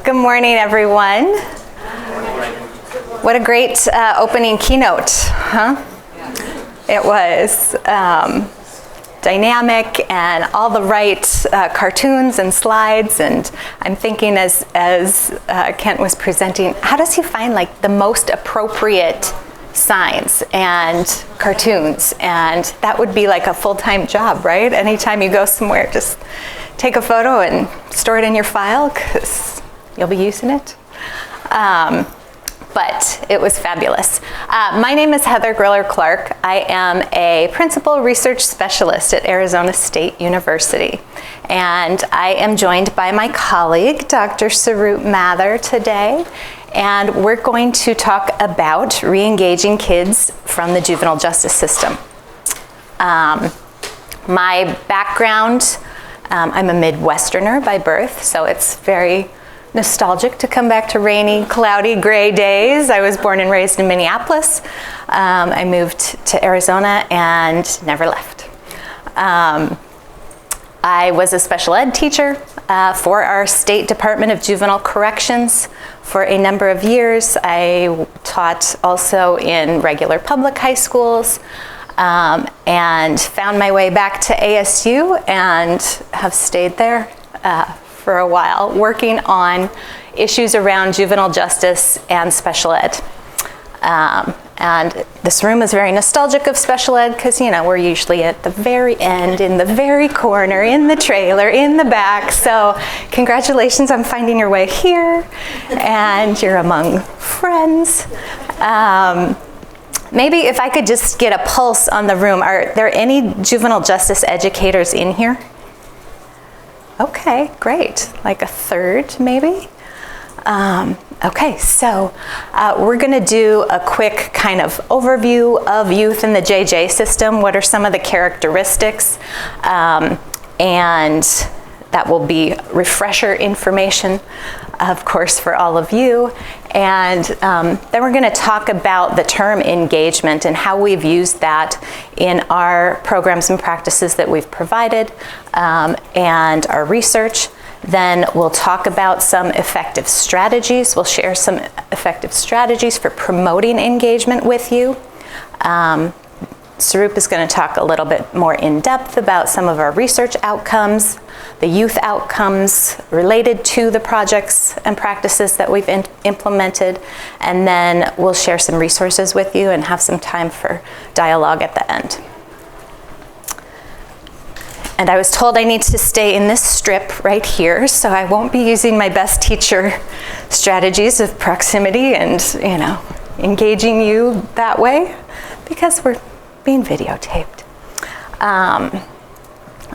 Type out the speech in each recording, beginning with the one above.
Good morning, everyone. What a great opening keynote, huh? It was dynamic and all the right cartoons and slides, and I'm thinking as Kent was presenting, how does he find like the most appropriate signs and cartoons? And that would be like a full-time job, right? Anytime you go somewhere, just take a photo and store it in your file because you'll be using it. But it was fabulous. My name is Heather Griller-Clark. I am a principal research specialist at Arizona State University. And I am joined by my colleague, Dr. Sarup Mathur, today. And we're going to talk about re-engaging kids from the juvenile justice system. My background, I'm a Midwesterner by birth, so it's very nostalgic to come back to rainy, cloudy, gray days. I was born and raised in Minneapolis. I moved to Arizona and never left. I was a special ed teacher for our State Department of Juvenile Corrections for a number of years. I taught also in regular public high schools and found my way back to ASU and have stayed there for a while, working on issues around juvenile justice and special ed. And this room is very nostalgic of special ed because, you know, we're usually at the very end, in the very corner, in the trailer, in the back. So congratulations on finding your way here, and you're among friends. Maybe if I could just get a pulse on the room. Are there any juvenile justice educators in here? Okay, great. Like a third, maybe? Okay, so we're going to do a quick kind of overview of youth in the JJ system. What are some of the characteristics? And that will be refresher information, of course, for all of you. And then we're going to talk about the term engagement and how we've used that in our programs and practices that we've provided and our research. Then we'll talk about some effective strategies. We'll share some effective strategies for promoting engagement with you. Sarup is going to talk a little bit more in depth about some of our research outcomes, the youth outcomes related to the projects and practices that we've implemented, and then we'll share some resources with you and have some time for dialogue at the end. And I was told I need to stay in this strip right here, so I won't be using my best teacher strategies of proximity and, you know, engaging you that way because we're being videotaped.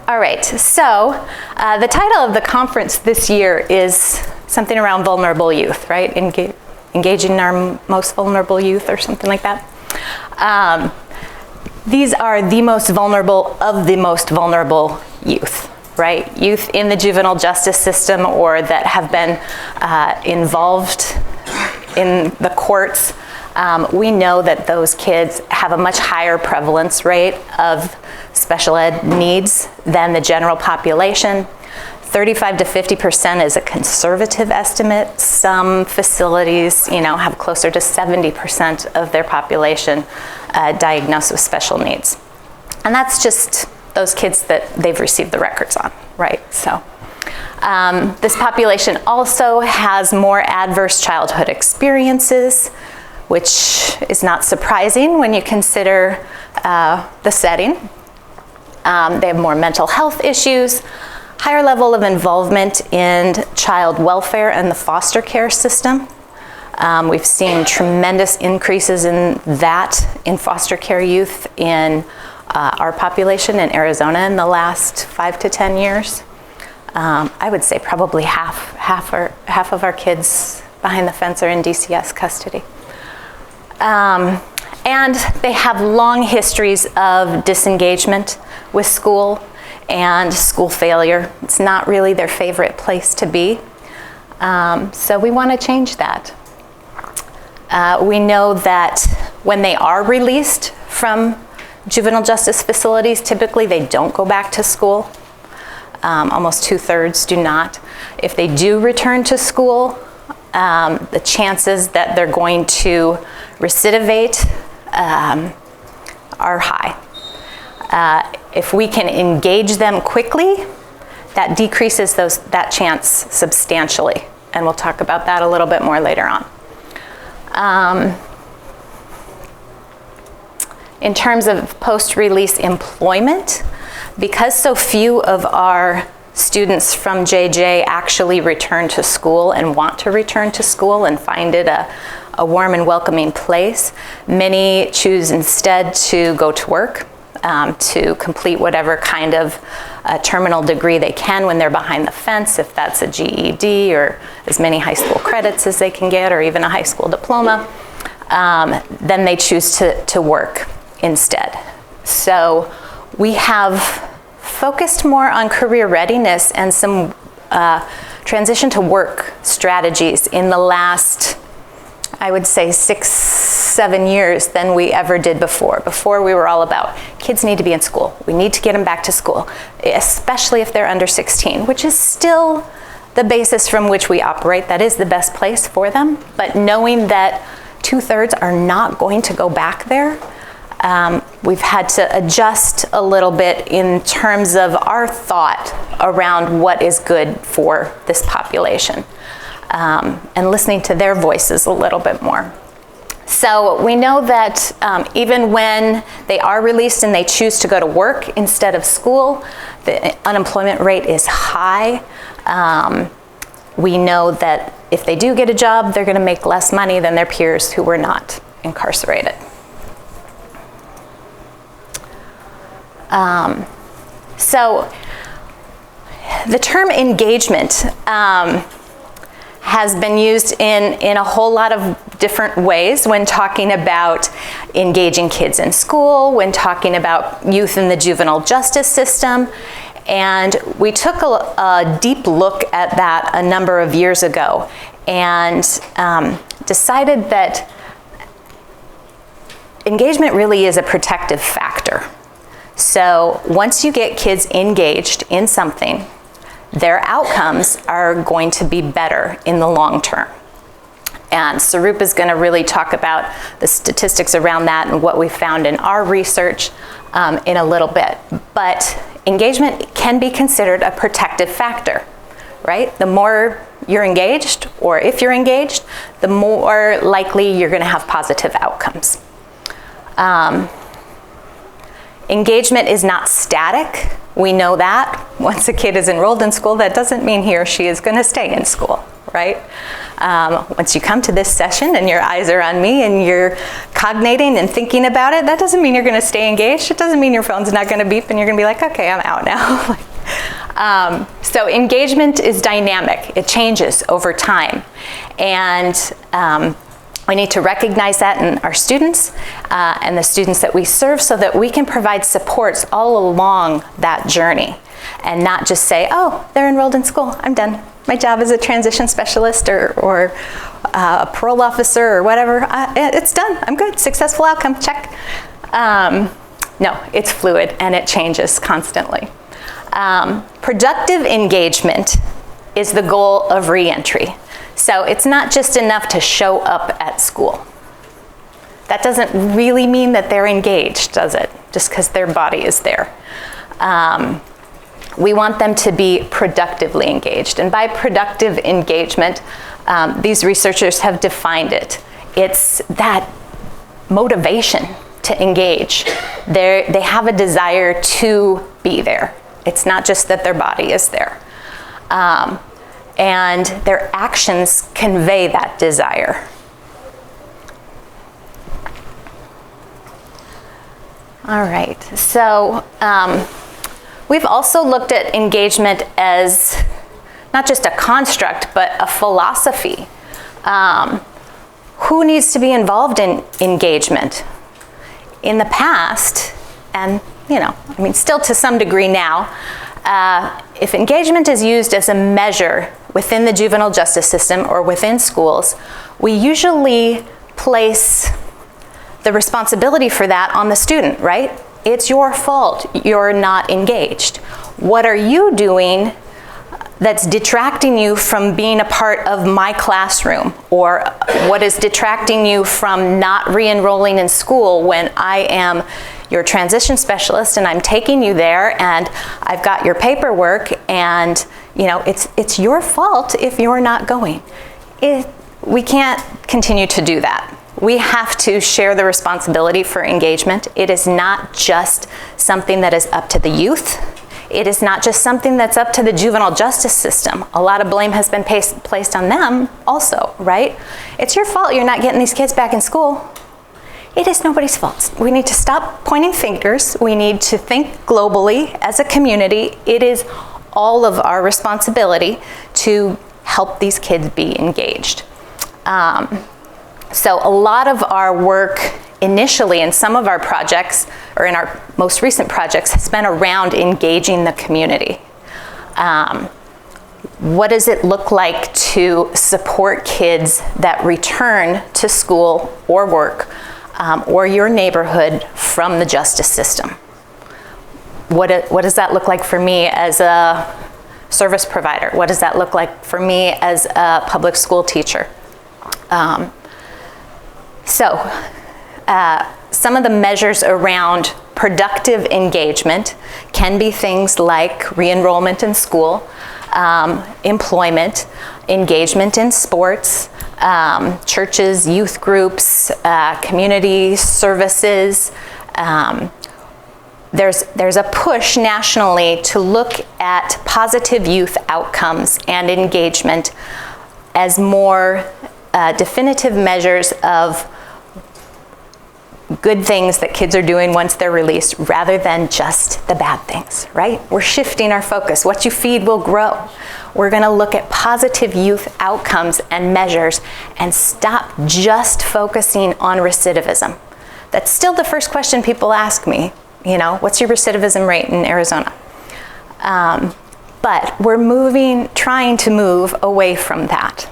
All right, so the title of the conference this year is something around vulnerable youth, right? Engaging our most vulnerable youth or something like that. These are the most vulnerable of the most vulnerable youth, right? Youth in the juvenile justice system or that have been involved in the courts. We know that those kids have a much higher prevalence rate of special ed needs than the general population. 35 to 50% is a conservative estimate. Some facilities, you know, have closer to 70% of their population diagnosed with special needs. And that's just those kids that they've received the records on, right? So this population also has more adverse childhood experiences, which is not surprising when you consider the setting. They have more mental health issues, higher level of involvement in child welfare and the foster care system. We've seen tremendous increases in that in foster care youth in our population in Arizona in the last 5 to 10 years. I would say probably half of our kids behind the fence are in DCS custody. And they have long histories of disengagement with school and school failure. It's not really their favorite place to be. So we want to change that. We know that when they are released from juvenile justice facilities, typically they don't go back to school. Almost 2/3 do not. If they do return to school, the chances that they're going to recidivate are high. If we can engage them quickly, that decreases that chance substantially. And we'll talk about that a little bit more later on. In terms of post-release employment, because so few of our students from JJ actually return to school and want to return to school and find it a warm and welcoming place, many choose instead to go to work, to complete whatever kind of terminal degree they can when they're behind the fence, if that's a GED or as many high school credits as they can get, or even a high school diploma. Then they choose to work instead. So we have focused more on career readiness and some transition to work strategies in the last, I would say, 6-7 years than we ever did before. Before we were all about kids need to be in school. We need to get them back to school, especially if they're under 16, which is still the basis from which we operate. That is the best place for them. But knowing that 2/3 are not going to go back there, we've had to adjust a little bit in terms of our thought around what is good for this population, and listening to their voices a little bit more. So we know that even when they are released and they choose to go to work instead of school, the unemployment rate is high. We know that if they do get a job, they're going to make less money than their peers who were not incarcerated. So the term engagement has been used in a whole lot of different ways when talking about engaging kids in school, when talking about youth in the juvenile justice system. And we took a deep look at that a number of years ago and decided that engagement really is a protective factor. So once you get kids engaged in something, their outcomes are going to be better in the long term. And Sarup is going to really talk about the statistics around that and what we found in our research in a little bit. But engagement can be considered a protective factor, right? The more you're engaged, or if you're engaged, the more likely you're going to have positive outcomes. Engagement is not static. We know that. Once a kid is enrolled in school, that doesn't mean he or she is going to stay in school, right? Once you come to this session and your eyes are on me and you're cognating and thinking about it, that doesn't mean you're going to stay engaged. It doesn't mean your phone's not going to beep and you're going to be like, okay, I'm out now. So engagement is dynamic. It changes over time. And we need to recognize that in our students and the students that we serve so that we can provide supports all along that journey and not just say, oh, they're enrolled in school, I'm done. My job as a transition specialist or a parole officer or whatever, it's done, I'm good, successful outcome, check. No, it's fluid and it changes constantly. Productive engagement is the goal of reentry. So it's not just enough to show up at school. That doesn't really mean that they're engaged, does it? Just because their body is there. We want them to be productively engaged. And by productive engagement, these researchers have defined it. It's that motivation to engage. They have a desire to be there. It's not just that their body is there. And their actions convey that desire. All right, so we've also looked at engagement as not just a construct, but a philosophy. Who needs to be involved in engagement? In the past, and still to some degree now, if engagement is used as a measure within the juvenile justice system or within schools, we usually place the responsibility for that on the student, right? It's your fault you're not engaged. What are you doing that's detracting you from being a part of my classroom, or what is detracting you from not re-enrolling in school when I am your transition specialist and I'm taking you there and I've got your paperwork, and it's your fault if you're not going. We can't continue to do that. We have to share the responsibility for engagement. It is not just something that is up to the youth. It is not just something that's up to the juvenile justice system. A lot of blame has been placed on them also, right? It's your fault you're not getting these kids back in school. It is nobody's fault. We need to stop pointing fingers. We need to think globally as a community. It is all of our responsibility to help these kids be engaged. So a lot of our work initially in some of our projects, or in our most recent projects, has been around engaging the community. What does it look like to support kids that return to school or work or your neighborhood from the justice system? What does that look like for me as a service provider? What does that look like for me as a public school teacher? Some of the measures around productive engagement can be things like re-enrollment in school, employment, engagement in sports, churches, youth groups, community services. There's a push nationally to look at positive youth outcomes and engagement as more definitive measures of good things that kids are doing once they're released, rather than just the bad things, right? We're shifting our focus. What you feed will grow. We're going to look at positive youth outcomes and measures and stop just focusing on recidivism. That's still the first question people ask me, what's your recidivism rate in Arizona? But we're trying to move away from that.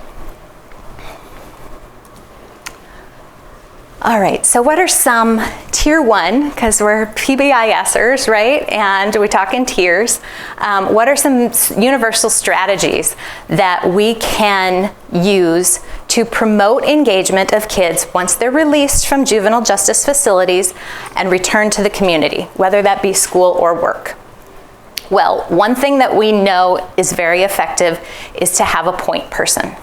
All right, so what are some tier 1, because we're PBISers, right? And we talk in tiers. What are some universal strategies that we can use to promote engagement of kids once they're released from juvenile justice facilities and return to the community, whether that be school or work? Well, one thing that we know is very effective is to have a point person.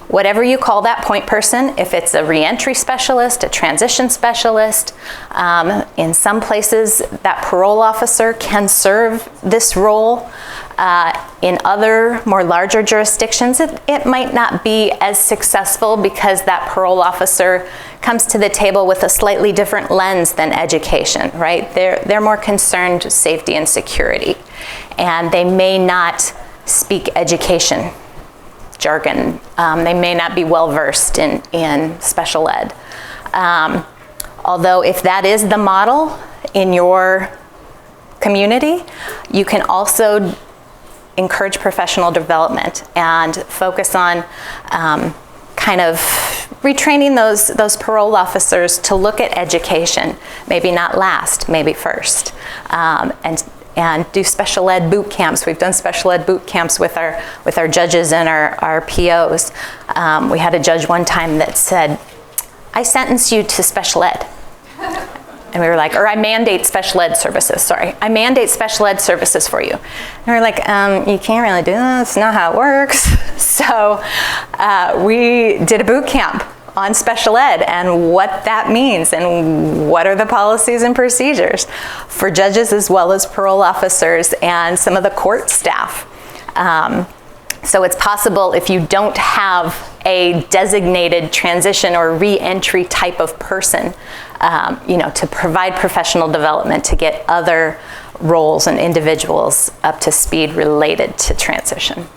Whatever you call that point person, if it's a reentry specialist, a transition specialist, in some places that parole officer can serve this role. In other more larger jurisdictions, it might not be as successful because that parole officer comes to the table with a slightly different lens than education, right? They're more concerned with safety and security, and they may not speak education jargon. They may not be well versed in special ed. Although if that is the model in your community, you can also encourage professional development and focus on kind of retraining those parole officers to look at education, maybe not last, maybe first, and do special ed boot camps. We've done special ed boot camps with our judges and our POs. We had a judge one time that said, "I sentence you to special ed." And we were like, or I mandate special ed services, sorry. I mandate special ed services for you. And we were like, you can't really do that, it's not how it works. So we did a boot camp on special ed and what that means and what are the policies and procedures for judges as well as parole officers and some of the court staff. So it's possible if you don't have a designated transition or re-entry type of person, to provide professional development to get other roles and individuals up to speed related to transition.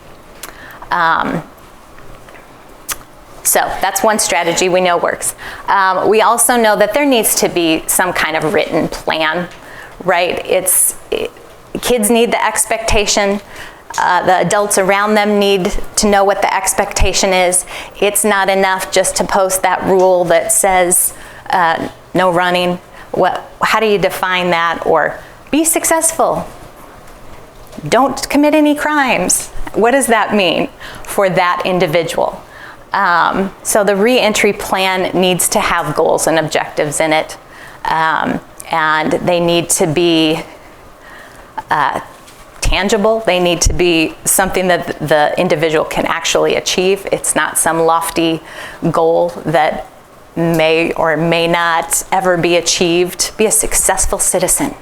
So that's one strategy we know works. We also know that there needs to be some kind of written plan, right? Kids need the expectation. The adults around them need to know what the expectation is. It's not enough just to post that rule that says no running. How do you define that? Or be successful. don't commit any crimes. What does that mean for that individual? So the reentry plan needs to have goals and objectives in it, and they need to be tangible. They need to be something that the individual can actually achieve. It's not some lofty goal that may or may not ever be achieved. Be a successful citizen.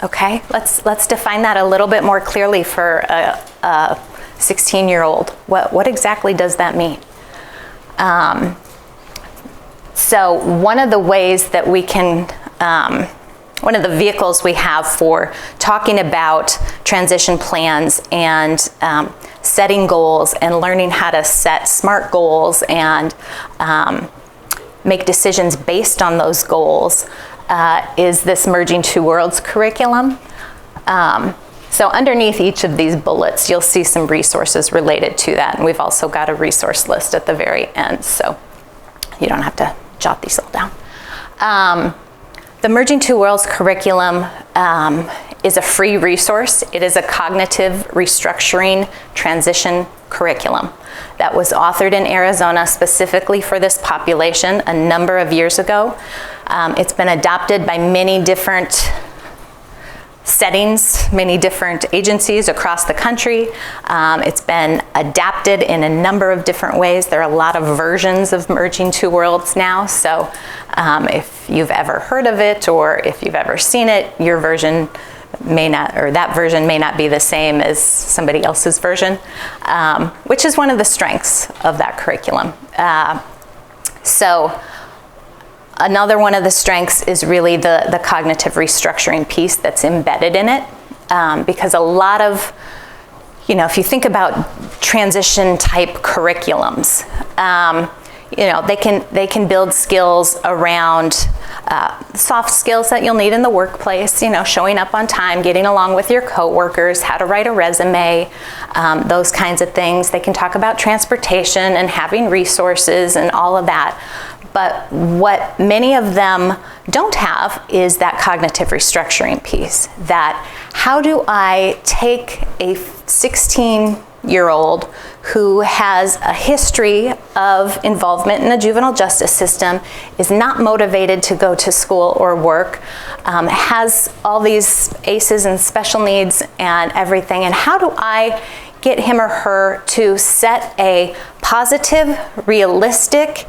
Okay, let's define that a little bit more clearly for a 16-year-old. What exactly does that mean? So one of the ways that we can, one of the vehicles we have for talking about transition plans and setting goals and learning how to set SMART goals and make decisions based on those goals is this Merging Two Worlds curriculum. So underneath each of these bullets, you'll see some resources related to that. And we've also got a resource list at the very end, so you don't have to jot these all down. The Merging Two Worlds curriculum is a free resource. It is a cognitive restructuring transition curriculum that was authored in Arizona specifically for this population a number of years ago. It's been adopted by many different settings, many different agencies across the country. It's been adapted in a number of different ways. There are a lot of versions of Merging Two Worlds now, so if you've ever heard of it or if you've ever seen it, your version may not, or that version may not be the same as somebody else's version, which is one of the strengths of that curriculum. So another one of the strengths is really the cognitive restructuring piece that's embedded in it, because a lot of, if you think about transition type curriculums, they can build skills around soft skills that you'll need in the workplace, showing up on time, getting along with your coworkers, how to write a resume, those kinds of things. They can talk about transportation and having resources and all of that. But what many of them don't have is that cognitive restructuring piece. That how do I take a 16-year-old who has a history of involvement in the juvenile justice system, is not motivated to go to school or work, has all these ACEs and special needs and everything, and how do I get him or her to set a positive, realistic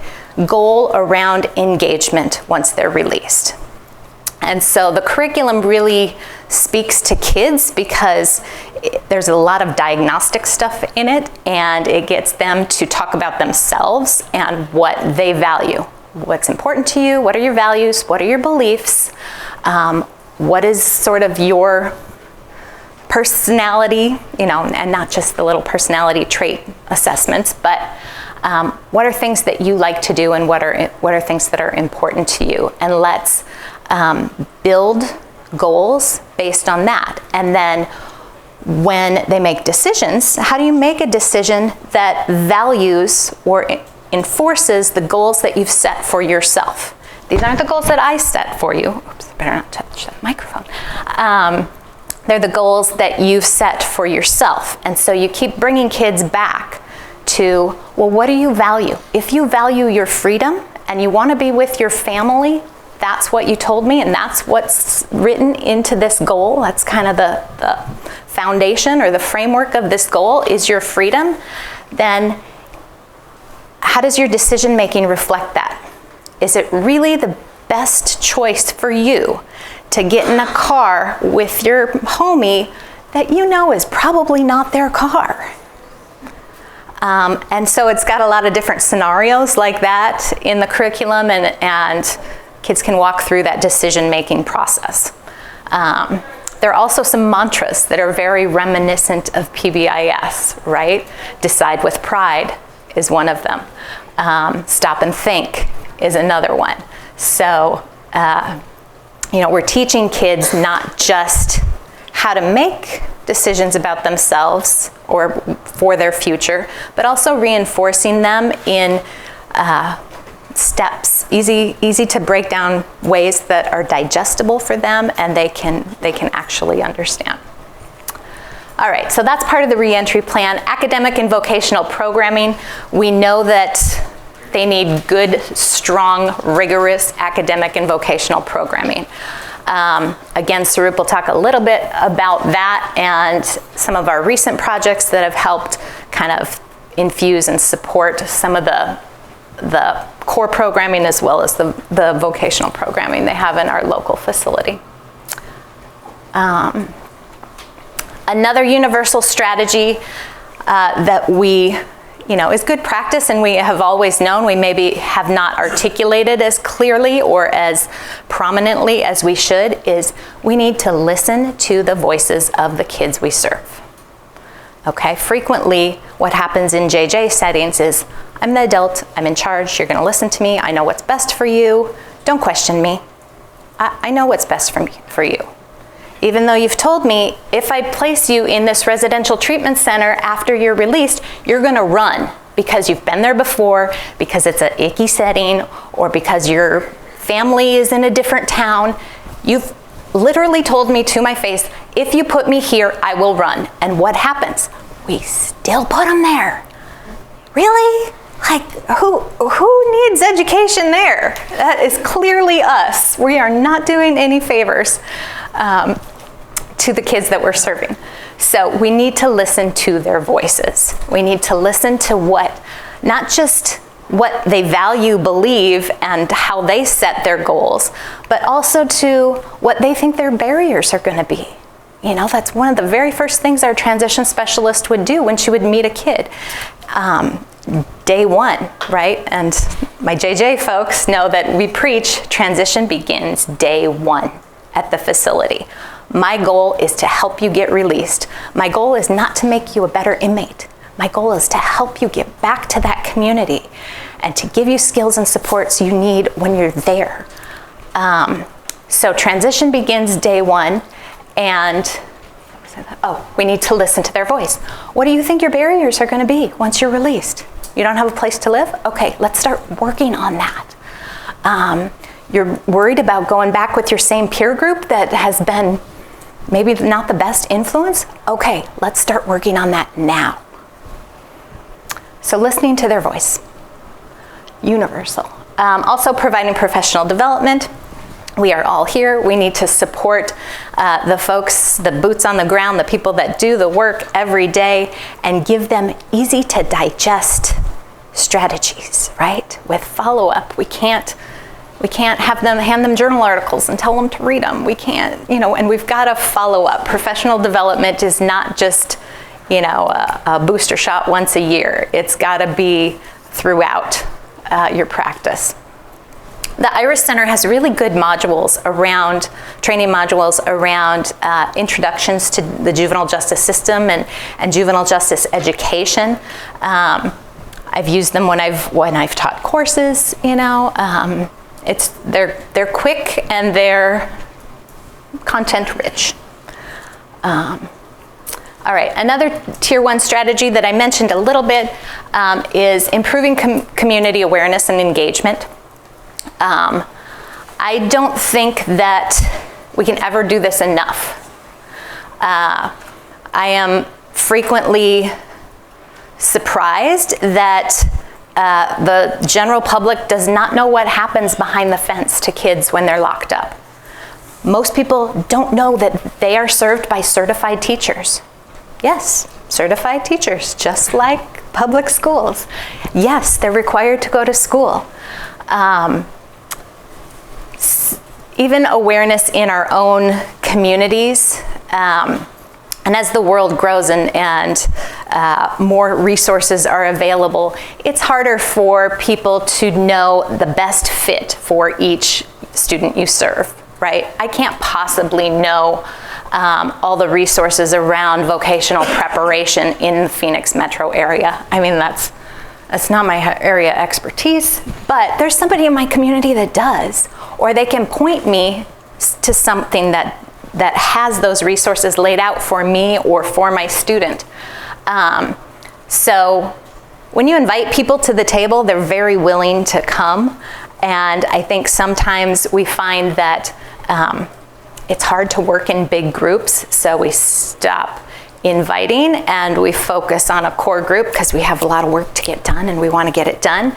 goal around engagement once they're released? And so the curriculum really speaks to kids because there's a lot of diagnostic stuff in it, and it gets them to talk about themselves and what they value. What's important to you? What are your values? What are your beliefs? What is sort of your personality, and not just the little personality trait assessments, but what are things that you like to do and what are things that are important to you? And let's build goals based on that. And then when they make decisions, how do you make a decision that values or enforces the goals that you've set for yourself? These aren't the goals that I set for you. Oops, I better not touch that microphone. They're the goals that you've set for yourself. And so you keep bringing kids back to, well, what do you value? If you value your freedom and you want to be with your family, that's what you told me, and that's what's written into this goal. That's kind of the foundation or the framework of this goal is your freedom. Then how does your decision making reflect that? Is it really the best choice for you to get in a car with your homie that you know is probably not their car? And so it's got a lot of different scenarios like that in the curriculum, and kids can walk through that decision-making process. There are also some mantras that are very reminiscent of PBIS, right? Decide with pride is one of them. Stop and think is another one. So, we're teaching kids not just how to make decisions about themselves or for their future, but also reinforcing them in steps, easy to break down ways that are digestible for them and they can actually understand. All right, so that's part of the reentry plan. Academic and vocational programming, we know that they need good, strong, rigorous academic and vocational programming. Again, Sarup will talk a little bit about that and some of our recent projects that have helped kind of infuse and support some of the core programming as well as the vocational programming they have in our local facility. Another universal strategy that is good practice and we have always known, we maybe have not articulated as clearly or as prominently as we should, is we need to listen to the voices of the kids we serve. Okay, frequently what happens in JJ settings is, I'm the adult, I'm in charge, you're gonna listen to me, I know what's best for you, don't question me. I know what's best for you. Even though you've told me, if I place you in this residential treatment center after you're released, you're gonna run because you've been there before, because it's an icky setting, or because your family is in a different town. You've literally told me to my face, if you put me here, I will run. And what happens? We still put them there. Really? Like, who needs education there? That is clearly us. We are not doing any favors to the kids that we're serving. So we need to listen to their voices. We need to listen to not just what they value, believe, and how they set their goals, but also to what they think their barriers are gonna be. That's one of the very first things our transition specialist would do when she would meet a kid. Day one, right? And my JJ folks know that we preach transition begins day one at the facility. My goal is to help you get released. My goal is not to make you a better inmate. My goal is to help you get back to that community and to give you skills and supports you need when you're there. So transition begins day one, and we need to listen to their voice. What do you think your barriers are gonna be once you're released? You don't have a place to live? Okay, let's start working on that. You're worried about going back with your same peer group that has been maybe not the best influence? Okay, let's start working on that now. So listening to their voice, universal. Also providing professional development. We are all here. We need to support the folks, the boots on the ground, the people that do the work every day, and give them easy to digest strategies, right? With follow-up. We can't hand them journal articles and tell them to read them. We can't, and we've got to follow up. Professional development is not just, a booster shot once a year. It's got to be throughout your practice. The IRIS Center has really good training modules around introductions to the juvenile justice system and juvenile justice education. I've used them when I've taught courses, they're quick and they're content rich. All right, another tier 1 strategy that I mentioned a little bit is improving community awareness and engagement. I don't think that we can ever do this enough. I am frequently surprised that the general public does not know what happens behind the fence to kids when they're locked up. Most people don't know that they are served by certified teachers. Yes, certified teachers, just like public schools. Yes, they're required to go to school. Even awareness in our own communities, and as the world grows and more resources are available, it's harder for people to know the best fit for each student you serve, right? I can't possibly know all the resources around vocational preparation in the Phoenix metro area. I mean, that's not my area expertise, but there's somebody in my community that does, or they can point me to something that has those resources laid out for me or for my student. So when you invite people to the table, they're very willing to come, and I think sometimes we find that it's hard to work in big groups, so we stop inviting, and we focus on a core group because we have a lot of work to get done and we want to get it done.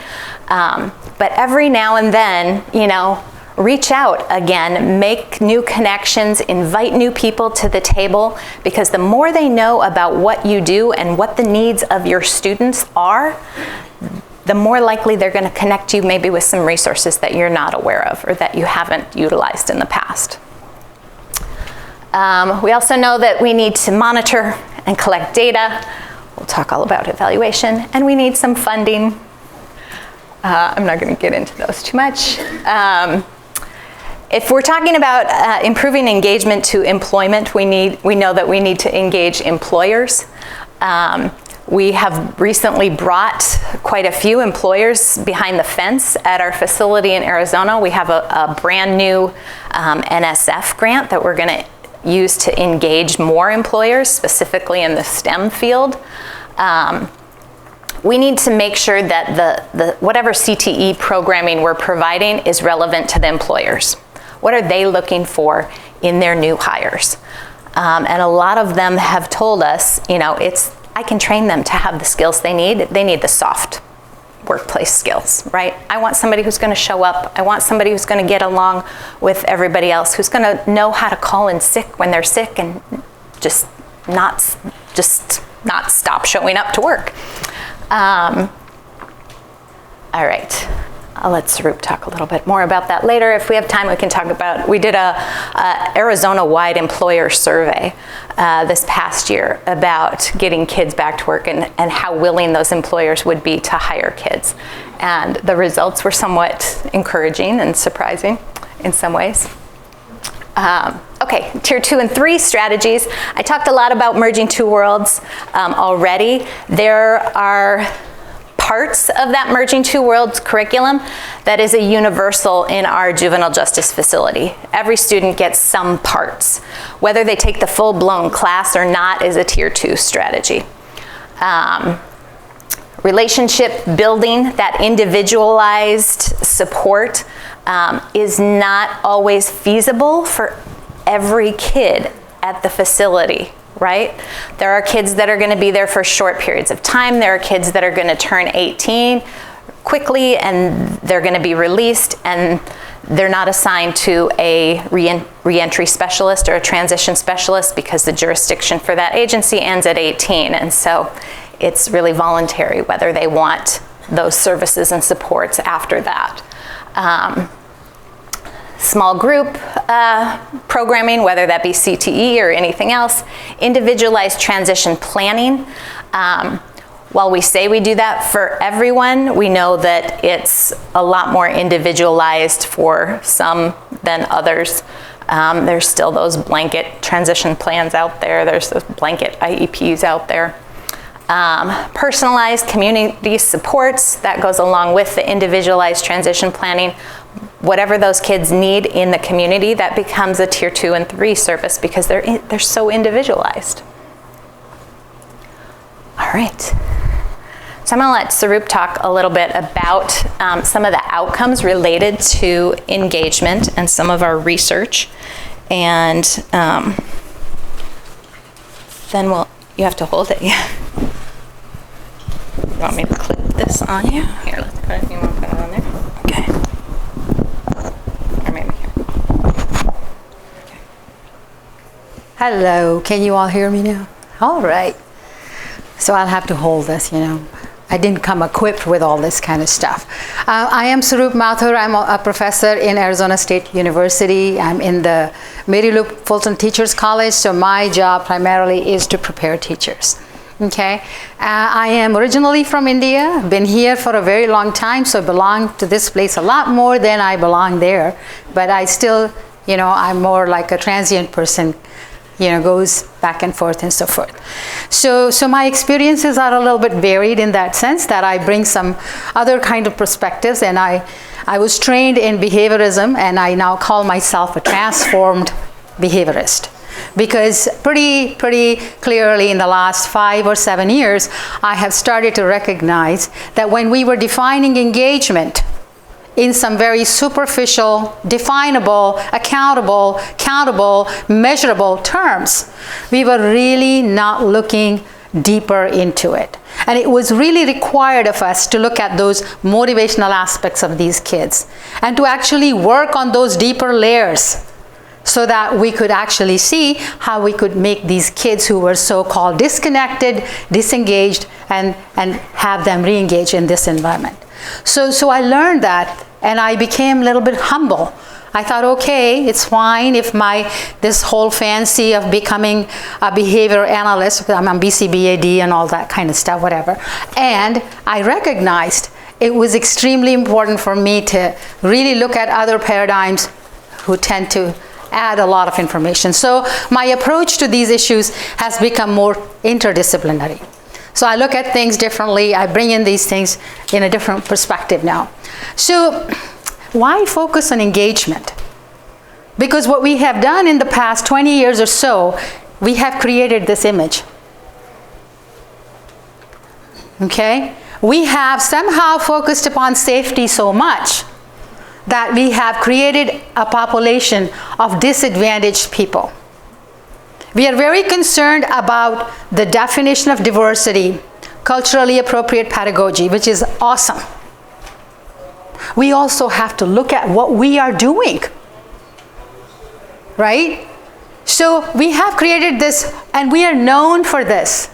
But every now and then, you know, reach out again, make new connections, invite new people to the table, because the more they know about what you do and what the needs of your students are, the more likely they're going to connect you maybe with some resources that you're not aware of or that you haven't utilized in the past. We also know that we need to monitor and collect data. We'll talk all about evaluation, and we need some funding. I'm not going to get into those too much. If we're talking about improving engagement to employment, we know that we need to engage employers. We have recently brought quite a few employers behind the fence at our facility in Arizona. We have a brand new NSF grant that we're going to use to engage more employers, specifically in the STEM field. We need to make sure that the whatever CTE programming we're providing is relevant to the employers. What are they looking for in their new hires? And a lot of them have told us, you know, I can train them to have the skills they need. They need the soft workplace skills, right? I want somebody who's going to show up. I want somebody who's going to get along with everybody else, who's going to know how to call in sick when they're sick and just not stop showing up to work. All right. I'll let Sarup talk a little bit more about that later. If we have time, we can talk about, we did a Arizona-wide employer survey this past year about getting kids back to work and how willing those employers would be to hire kids. And the results were somewhat encouraging and surprising in some ways. Okay, tier 2 and 3 strategies. I talked a lot about merging two worlds already. There are parts of that merging two worlds curriculum that is a universal in our juvenile justice facility. Every student gets some parts. Whether they take the full-blown class or not is a tier 2 strategy. Relationship building, that individualized support, is not always feasible for every kid at the facility. Right? There are kids that are going to be there for short periods of time. There are kids that are going to turn 18 quickly and they're going to be released, and they're not assigned to a reentry specialist or a transition specialist because the jurisdiction for that agency ends at 18. And so it's really voluntary whether they want those services and supports after that. Small group programming, whether that be CTE or anything else. Individualized transition planning. While we say we do that for everyone, we know that it's a lot more individualized for some than others. There's still those blanket transition plans out there. There's those blanket IEPs out there. Personalized community supports, that goes along with the individualized transition planning. Whatever those kids need in the community, that becomes a tier 2 and 3 service because they're so individualized. All right. So I'm going to let Sarup talk a little bit about some of the outcomes related to engagement and some of our research. And then you have to hold it, yeah. You want me to clip this on you? Here, let's put it, you want to put it on there? Okay. Or maybe here. Okay. Hello, can you all hear me now? All right. So I'll have to hold this, you know. I didn't come equipped with all this kind of stuff. I am Sarup Mathur. I'm a professor in Arizona State University. I'm in the Mary Lou Fulton Teachers College, so my job primarily is to prepare teachers. Okay, I am originally from India, been here for a very long time, so I belong to this place a lot more than I belong there, but I still, you know, I'm more like a transient person, you know, goes back and forth and so forth. So my experiences are a little bit varied in that sense that I bring some other kind of perspectives, and I was trained in behaviorism, and I now call myself a transformed behaviorist. Because pretty clearly in the last 5 or 7 years, I have started to recognize that when we were defining engagement in some very superficial, definable, accountable, countable, measurable terms. We were really not looking deeper into it. And it was really required of us to look at those motivational aspects of these kids and to actually work on those deeper layers so that we could actually see how we could make these kids who were so-called disconnected, disengaged, and have them re-engage in this environment. So I learned that, and I became a little bit humble. I thought, okay, it's fine if this whole fancy of becoming a behavior analyst, I'm on BCBAD and all that kind of stuff, whatever. And I recognized it was extremely important for me to really look at other paradigms who tend to add a lot of information. So my approach to these issues has become more interdisciplinary. So I look at things differently. I bring in these things in a different perspective now. So why focus on engagement? Because what we have done in the past 20 years or so, we have created this image. Okay? We have somehow focused upon safety so much that we have created a population of disadvantaged people. We are very concerned about the definition of diversity, culturally appropriate pedagogy, which is awesome. We also have to look at what we are doing, right? So we have created this, and we are known for this.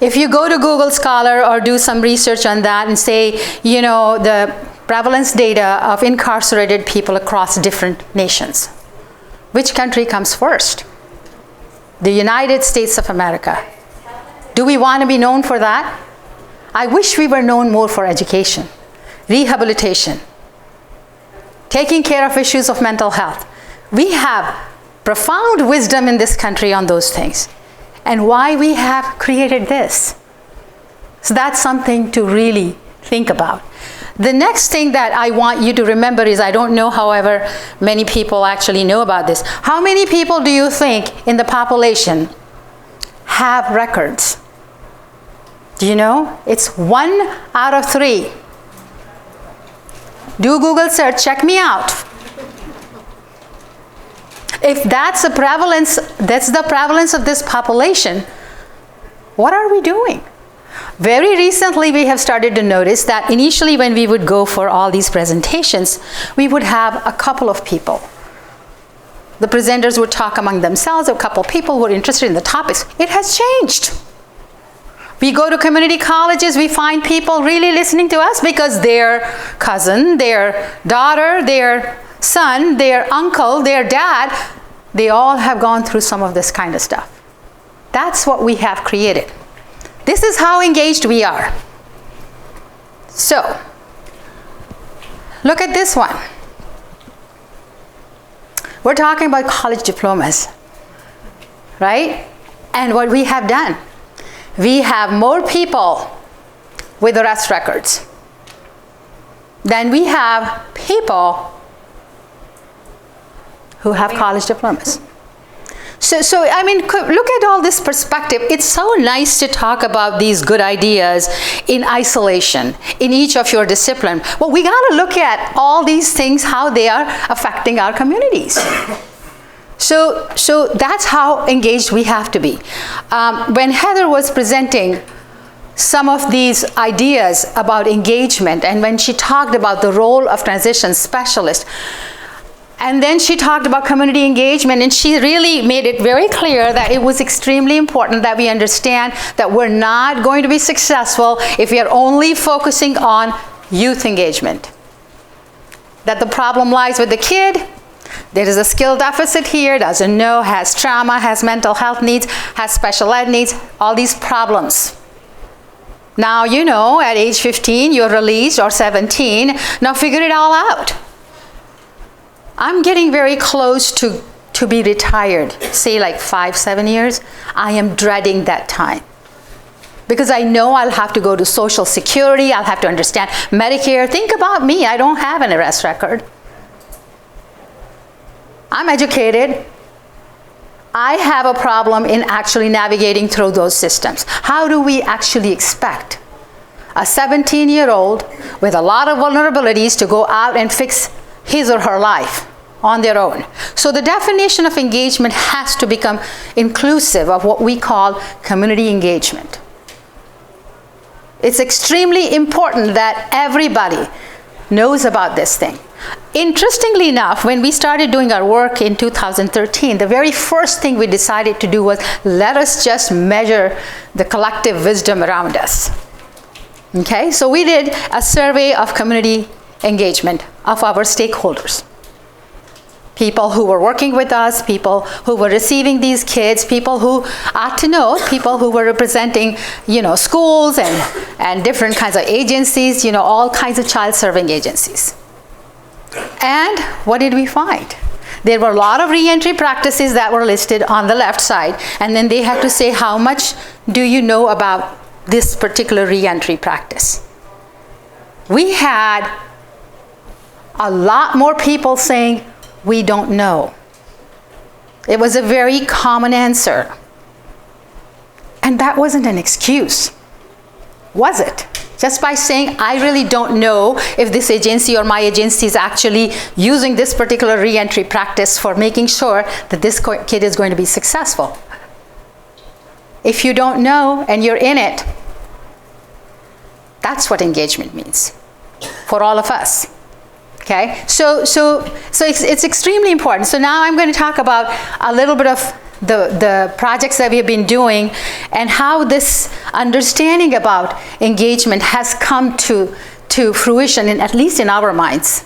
If you go to Google Scholar or do some research on that and say, you know, the prevalence data of incarcerated people across different nations, which country comes first? The United States of America. Do we want to be known for that? I wish we were known more for education, rehabilitation, taking care of issues of mental health. We have profound wisdom in this country on those things, and why we have created this. So that's something to really think about. The next thing that I want you to remember is, I don't know, however, many people actually know about this. How many people do you think in the population have records? Do you know? It's 1 out of 3. Do Google search, check me out. If that's the prevalence of this population, what are we doing? Very recently, we have started to notice that initially when we would go for all these presentations, we would have a couple of people. The presenters would talk among themselves, a couple of people who were interested in the topics. It has changed. We go to community colleges, we find people really listening to us because their cousin, their daughter, their son, their uncle, their dad, they all have gone through some of this kind of stuff. That's what we have created. This is how engaged we are. So, look at this one. We're talking about college diplomas, right? And what we have done, we have more people with arrest records than we have people who have college diplomas. So I mean, look at all this perspective. It's so nice to talk about these good ideas in isolation, in each of your discipline. Well, we got to look at all these things, how they are affecting our communities. So that's how engaged we have to be. When Heather was presenting some of these ideas about engagement, and when she talked about the role of transition specialists, and then she talked about community engagement, and she really made it very clear that it was extremely important that we understand that we're not going to be successful if we are only focusing on youth engagement. That the problem lies with the kid. There is a skill deficit here, doesn't know, has trauma, has mental health needs, has special ed needs, all these problems. Now, you know, at age 15, you're released, or 17, now figure it all out. I'm getting very close to be retired, say like 5-7 years. I am dreading that time because I know I'll have to go to Social Security, I'll have to understand Medicare. Think about me, I don't have an arrest record. I'm educated. I have a problem in actually navigating through those systems. How do we actually expect a 17-year-old with a lot of vulnerabilities to go out and fix his or her life on their own. So the definition of engagement has to become inclusive of what we call community engagement. It's extremely important that everybody knows about this thing. Interestingly enough, when we started doing our work in 2013, the very first thing we decided to do was let us just measure the collective wisdom around us. Okay, so we did a survey of community engagement of our stakeholders. People who were working with us, people who were receiving these kids, people who ought to know, people who were representing, schools and different kinds of agencies, all kinds of child-serving agencies. And what did we find? There were a lot of reentry practices that were listed on the left side, and then they had to say, how much do you know about this particular reentry practice? We had a lot more people saying, we don't know. It was a very common answer. And that wasn't an excuse, was it? Just by saying, I really don't know if this agency or my agency is actually using this particular reentry practice for making sure that this kid is going to be successful. If you don't know and you're in it, that's what engagement means for all of us. Okay, so it's extremely important. So now I'm going to talk about a little bit of the projects that we have been doing and how this understanding about engagement has come to fruition, at least in our minds,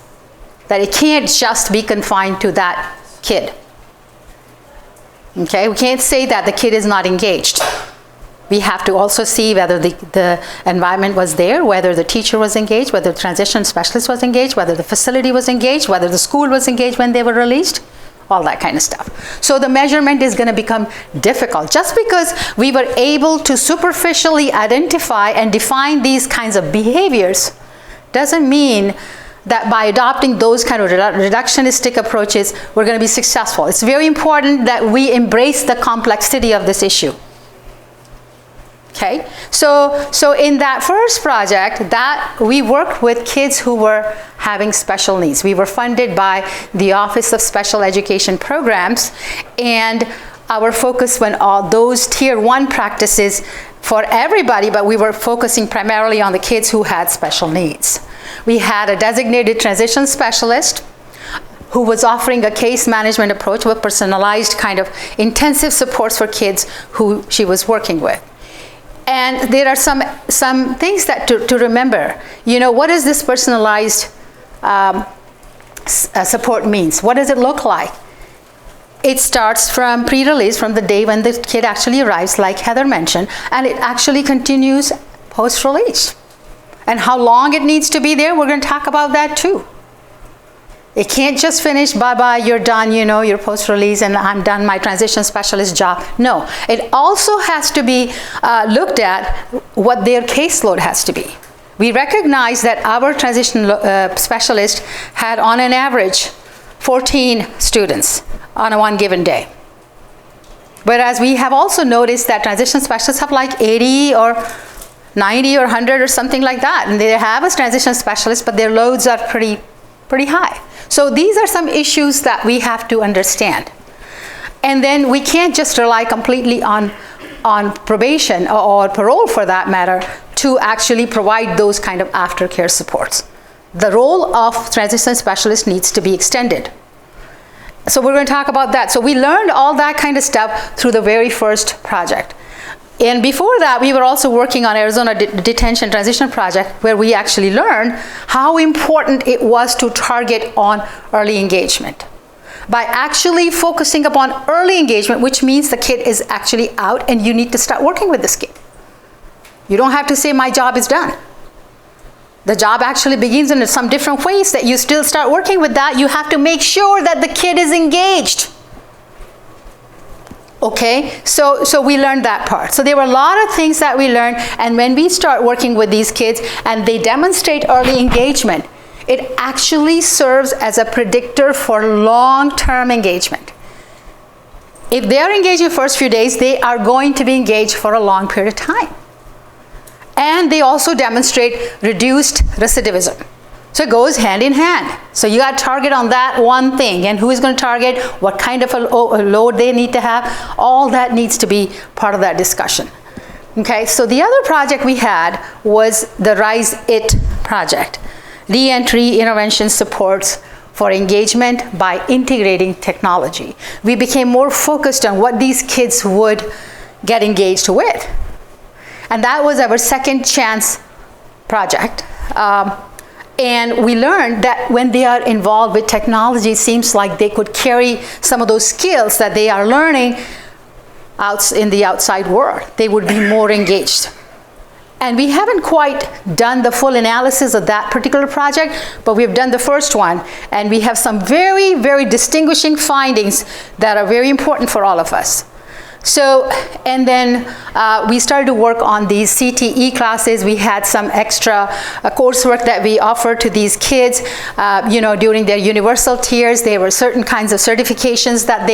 that it can't just be confined to that kid. Okay, we can't say that the kid is not engaged. We have to also see whether the environment was there, whether the teacher was engaged, whether the transition specialist was engaged, whether the facility was engaged, whether the school was engaged when they were released, all that kind of stuff. So the measurement is going to become difficult. Just because we were able to superficially identify and define these kinds of behaviors doesn't mean that by adopting those kind of reductionistic approaches, we're going to be successful. It's very important that we embrace the complexity of this issue. Okay, so in that first project, that we worked with kids who were having special needs. We were funded by the Office of Special Education Programs, and our focus went on those tier 1 practices for everybody, but we were focusing primarily on the kids who had special needs. We had a designated transition specialist who was offering a case management approach with personalized kind of intensive supports for kids who she was working with. And there are some things that to remember. What does this personalized support means? What does it look like? It starts from pre-release, from the day when the kid actually arrives, like Heather mentioned, and it actually continues post-release. And how long it needs to be there, we're going to talk about that too. It can't just finish, bye-bye, you're done, you're post-release and I'm done my transition specialist job. No, it also has to be looked at what their caseload has to be. We recognize that our transition specialist had on an average 14 students on a one given day. Whereas we have also noticed that transition specialists have like 80 or 90 or 100 or something like that. And they have a transition specialist, but their loads are pretty high. So these are some issues that we have to understand. And then we can't just rely completely on probation or parole, for that matter, to actually provide those kind of aftercare supports. The role of transition specialist needs to be extended. So we're going to talk about that. So we learned all that kind of stuff through the very first project. And before that, we were also working on Arizona Detention Transition Project, where we actually learned how important it was to target on early engagement. By actually focusing upon early engagement, which means the kid is actually out and you need to start working with this kid. You don't have to say, my job is done. The job actually begins in some different ways that you still start working with that. You have to make sure that the kid is engaged. Okay, so we learned that part. So there were a lot of things that we learned, and when we start working with these kids and they demonstrate early engagement, it actually serves as a predictor for long-term engagement. If they are engaged in the first few days, they are going to be engaged for a long period of time. And they also demonstrate reduced recidivism. So it goes hand in hand. So you got to target on that one thing, and who is going to target, what kind of a load they need to have, all that needs to be part of that discussion. Okay, so the other project we had was the RISE IT project, Reentry Intervention Supports for Engagement by Integrating Technology. We became more focused on what these kids would get engaged with. And that was our second chance project. And we learned that when they are involved with technology, it seems like they could carry some of those skills that they are learning out in the outside world. They would be more engaged. And we haven't quite done the full analysis of that particular project, but we've done the first one. And we have some very, very distinguishing findings that are very important for all of us. So, and then we started to work on these CTE classes. We had some extra coursework that we offered to these kids, during their universal tiers. There were certain kinds of certifications that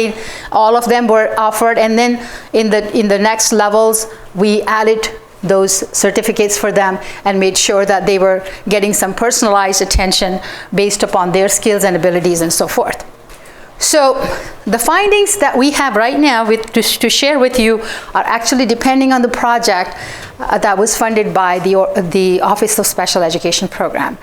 all of them were offered. And then in the next levels, we added those certificates for them and made sure that they were getting some personalized attention based upon their skills and abilities and so forth. So the findings that we have right now to share with you are actually depending on the project that was funded by the Office of Special Education Program,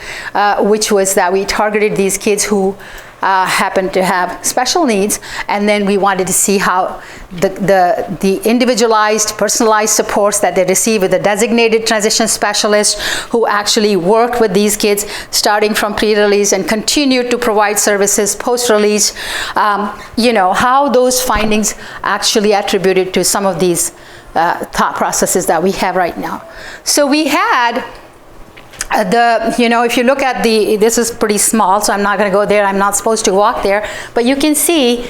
which was that we targeted these kids who happened to have special needs, and then we wanted to see how the individualized, personalized supports that they receive with a designated transition specialist who actually worked with these kids starting from pre-release and continued to provide services post-release, how those findings actually attributed to some of these thought processes that we have right now. So we had if you look at this is pretty small, so I'm not going to go there. I'm not supposed to walk there. But you can see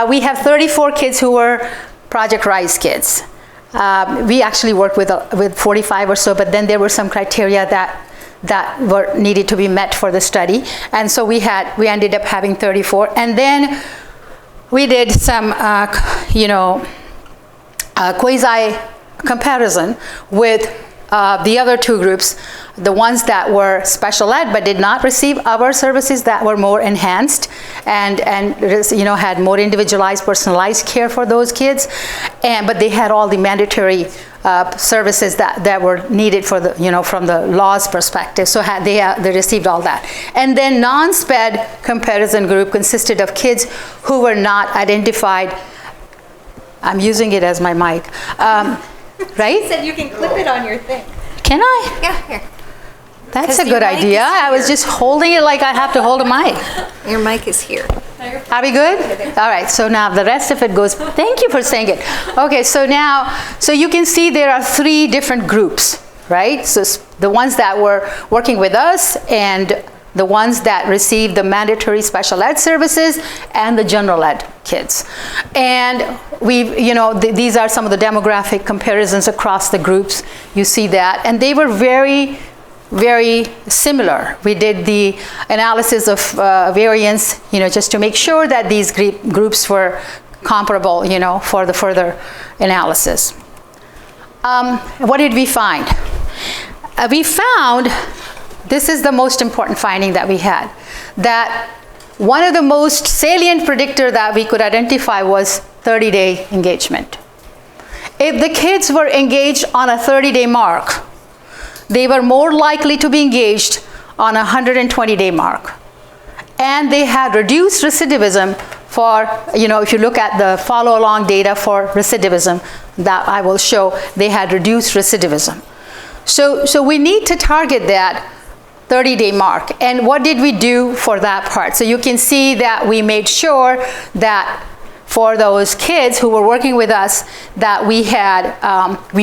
we have 34 kids who were Project RISE kids. We actually worked with 45 or so, but then there were some criteria that were needed to be met for the study. And so we ended up having 34. And then we did some, quasi comparison with the other two groups, the ones that were special ed but did not receive our services that were more enhanced and had more individualized, personalized care for those kids, but they had all the mandatory services that were needed for from the law's perspective. So they received all that. And then non-SPED comparison group consisted of kids who were not identified. I'm using it as my mic. Right? You said you can clip it on your thing. Can I? Yeah, here. That's a good idea. I was just holding it like I have to hold a mic. Your mic is here. Are we good? All right, so now the rest of it goes, thank you for saying it. Okay, so you can see there are 3 different groups, right? So the ones that were working with us and the ones that received the mandatory special ed services and the general ed kids. And these are some of the demographic comparisons across the groups. You see that. And they were very, very similar. We did the analysis of variance, just to make sure that these groups were comparable, for the further analysis. What did we find? We found, this is the most important finding that we had, that one of the most salient predictor that we could identify was 30-day engagement. If the kids were engaged on a 30-day mark, they were more likely to be engaged on a 120-day mark. And they had reduced recidivism for, if you look at the follow-along data for recidivism that I will show, they had reduced recidivism. So we need to target that 30-day mark. And what did we do for that part? So you can see that we made sure that for those kids who were working with us, that we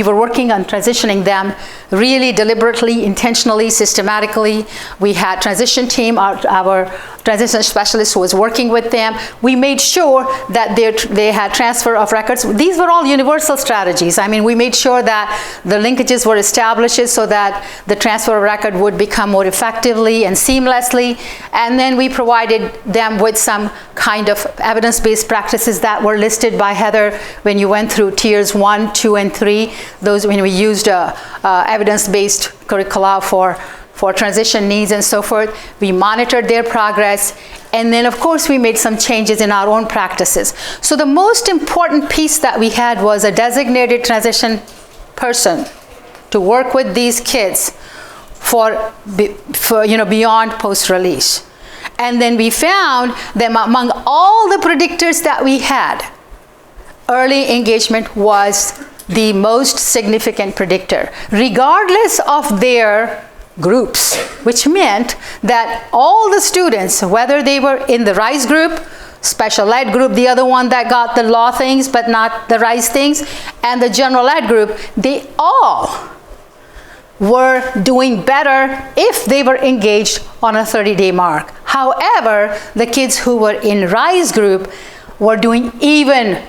were working on transitioning them really deliberately, intentionally, systematically. We had transition team, our transition specialist who was working with them. We made sure that they had transfer of records. These were all universal strategies. I mean, we made sure that the linkages were established so that the transfer of record would become more effectively and seamlessly. And then we provided them with some kind of evidence-based practices that were listed by Heather when you went through tiers 1, 2, and 3. Those when we used evidence-based curricula for transition needs and so forth. We monitored their progress, and then of course we made some changes in our own practices. So the most important piece that we had was a designated transition person to work with these kids for beyond post-release. And then we found that among all the predictors that we had, early engagement was the most significant predictor, regardless of their groups, which meant that all the students, whether they were in the RISE group, special ed group, the other one that got the law things but not the RISE things, and the general ed group, they all were doing better if they were engaged on a 30-day mark. However, the kids who were in RISE group were doing even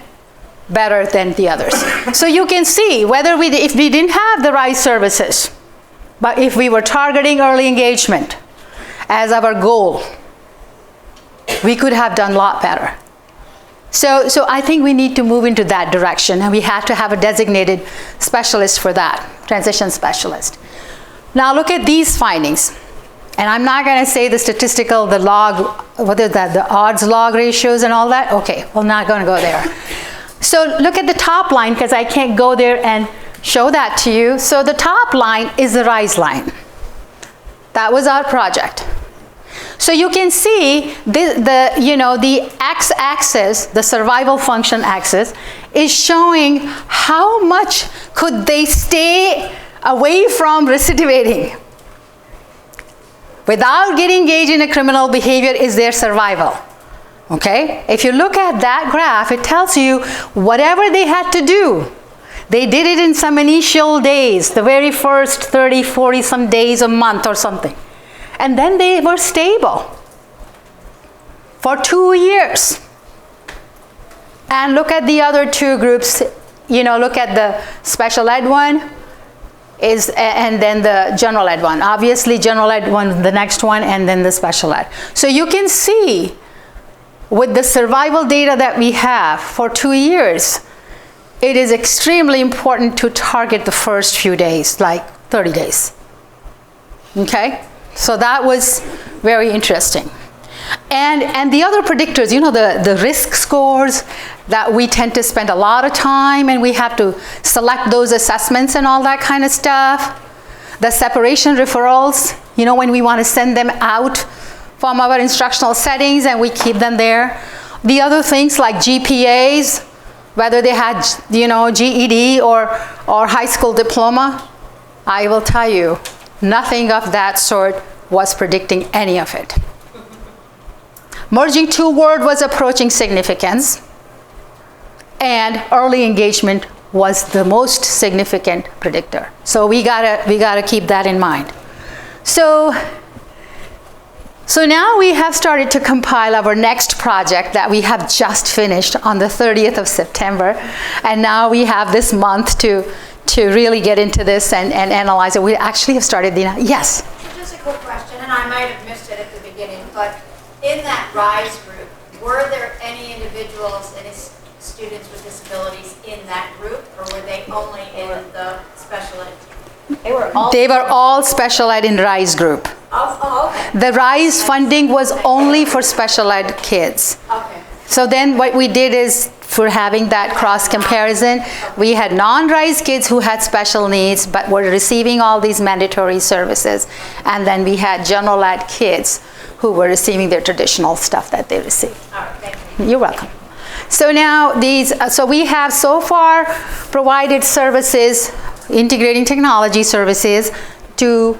better than the others. So you can see if we didn't have the RISE services, but if we were targeting early engagement as our goal, we could have done a lot better. So I think we need to move into that direction, and we have to have a designated specialist for that, transition specialist. Now look at these findings. And I'm not going to say the statistical, the log, what is that, the odds log ratios and all that. Okay, we're not going to go there. So look at the top line, because I can't go there and show that to you. So the top line is the RISE line. That was our project. So you can see the x-axis, the survival function axis, is showing how much could they stay away from recidivating. Without getting engaged in a criminal behavior is their survival. Okay? If you look at that graph, it tells you whatever they had to do. They did it in some initial days, the very first 30, 40 some days, a month or something. And then they were stable for 2 years. And look at the other two groups. Look at the special ed one and then the general ed one. Obviously, general ed one, the next one, and then the special ed. So you can see with the survival data that we have for 2 years, it is extremely important to target the first few days, like 30 days. Okay? So that was very interesting. And the other predictors, the risk scores that we tend to spend a lot of time, and we have to select those assessments and all that kind of stuff. The separation referrals, when we want to send them out from our instructional settings and we keep them there. The other things like GPAs, whether they had, GED or high school diploma, I will tell you, nothing of that sort was predicting any of it. Merging two word was approaching significance, and early engagement was the most significant predictor. So we gotta keep that in mind. So now we have started to compile our next project that we have just finished on the 30th of September. And now we have this month to really get into this and analyze it. We actually have started yes? Just a quick question, and I might have missed it at the beginning, but in that RISE group, were there any individuals, any students with disabilities in that group, or were they only in the special ed? They were all special ed in RISE group. Oh, okay. The RISE funding was only for special ed kids. Okay. So then what we did is, for having that cross comparison, we had non-RISE kids who had special needs but were receiving all these mandatory services. And then we had general ed kids who were receiving their traditional stuff that they received. All right, thank you. You're welcome. So now so we have so far provided services, integrating technology services to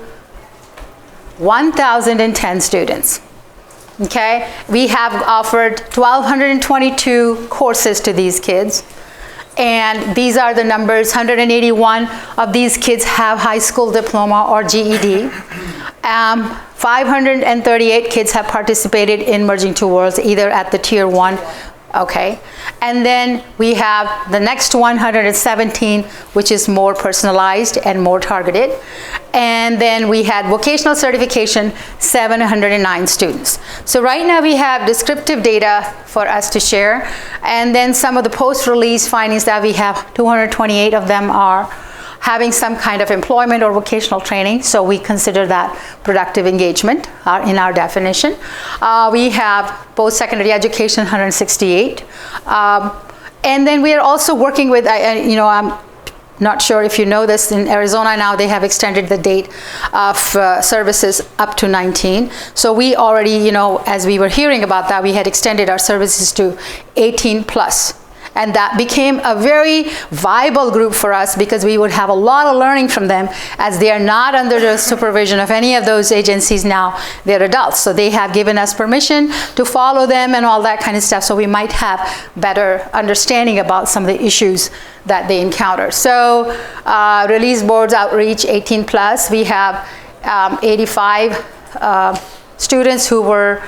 1,010 students. Okay, we have offered 1,222 courses to these kids, And these are the numbers. 181 of these kids have high school diploma or GED. 538 kids have participated in Merging Two Worlds, either at the tier 1, okay. And then we have the next 117, which is more personalized and more targeted. And then we had vocational certification, 709 students. So right now we have descriptive data for us to share. And then some of the post-release findings that we have, 228 of them are having some kind of employment or vocational training. So we consider that productive engagement in our definition. We have post-secondary education, 168. And then we are also working with, I'm not sure if you know this, in Arizona now they have extended the date of services up to 19. So we already, as we were hearing about that, we had extended our services to 18 plus. And that became a very viable group for us because we would have a lot of learning from them, as they are not under the supervision of any of those agencies now. They're adults, so they have given us permission to follow them and all that kind of stuff, so we might have better understanding about some of the issues that they encounter. So release boards outreach 18 plus, we have 85 students who were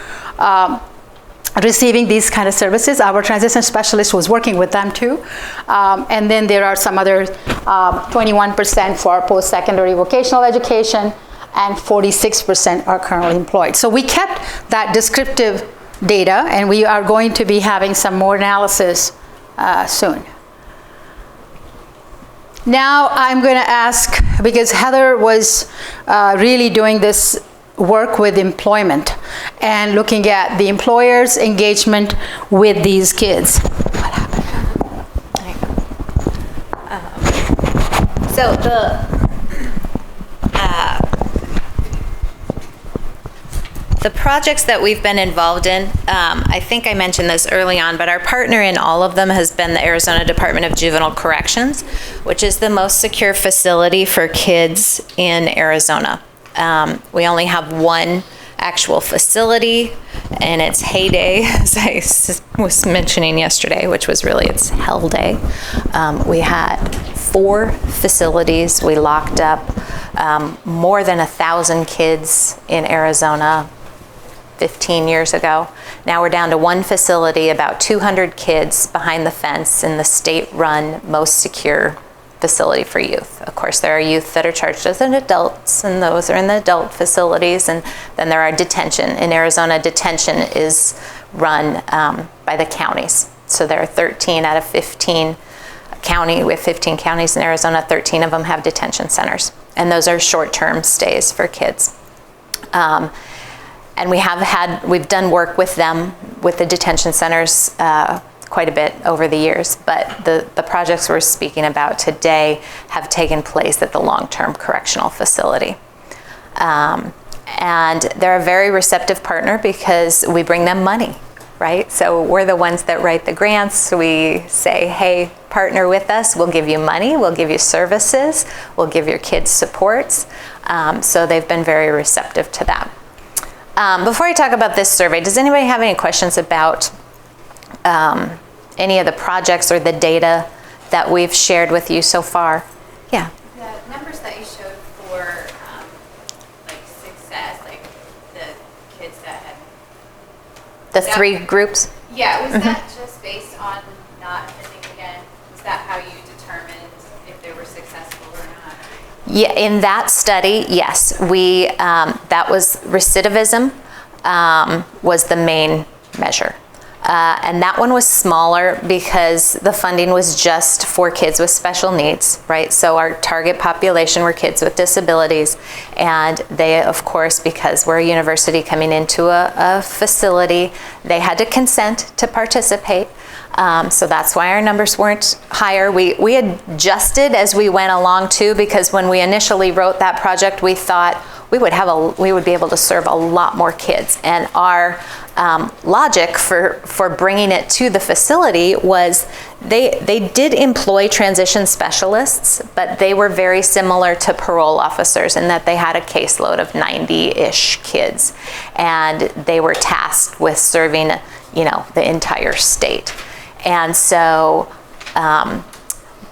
receiving these kind of services. Our transition specialist was working with them too. And then there are some other 21% for post-secondary vocational education, and 46% are currently employed. So we kept that descriptive data, and we are going to be having some more analysis soon. Now I'm going to ask, because Heather was really doing this work with employment and looking at the employer's engagement with these kids. What happened? So the projects that we've been involved in, I think I mentioned this early on, but our partner in all of them has been the Arizona Department of Juvenile Corrections, which is the most secure facility for kids in Arizona. We only have one actual facility in its heyday, as I was mentioning yesterday, which was really its hell day. We had 4 facilities. We locked up more than 1,000 kids in Arizona 15 years ago. Now we're down to 1 facility, about 200 kids behind the fence in the state-run most secure facility for youth. Of course, there are youth that are charged as adults, and those are in the adult facilities, and then there are detention. In Arizona, detention is run by the counties. So there are 13 out of 15 county, with 15 counties in Arizona, 13 of them have detention centers, and those are short-term stays for kids. And we've done work with them, with the detention centers, quite a bit over the years, but the projects we're speaking about today have taken place at the long-term correctional facility. And they're a very receptive partner because we bring them money, right? So we're the ones that write the grants. We say, hey, partner with us, we'll give you money, we'll give you services, we'll give your kids supports. So they've been very receptive to that. Before I talk about this survey, does anybody have any questions about any of the projects or the data that we've shared with you so far? Yeah. The numbers that you showed for success, like the kids that had... The 3 groups? Yeah, was that just based on not attending again? Was that how you determined if they were successful or not? Yeah, in that study, yes. We, that was recidivism was the main measure. And that one was smaller because the funding was just for kids with special needs, right? So our target population were kids with disabilities, and they, of course, because we're a university coming into a facility, they had to consent to participate. So that's why our numbers weren't higher. We adjusted as we went along too, because when we initially wrote that project, we thought we would be able to serve a lot more kids. And our logic for bringing it to the facility was they did employ transition specialists, but they were very similar to parole officers in that they had a caseload of 90-ish kids, and they were tasked with serving, the entire state. And so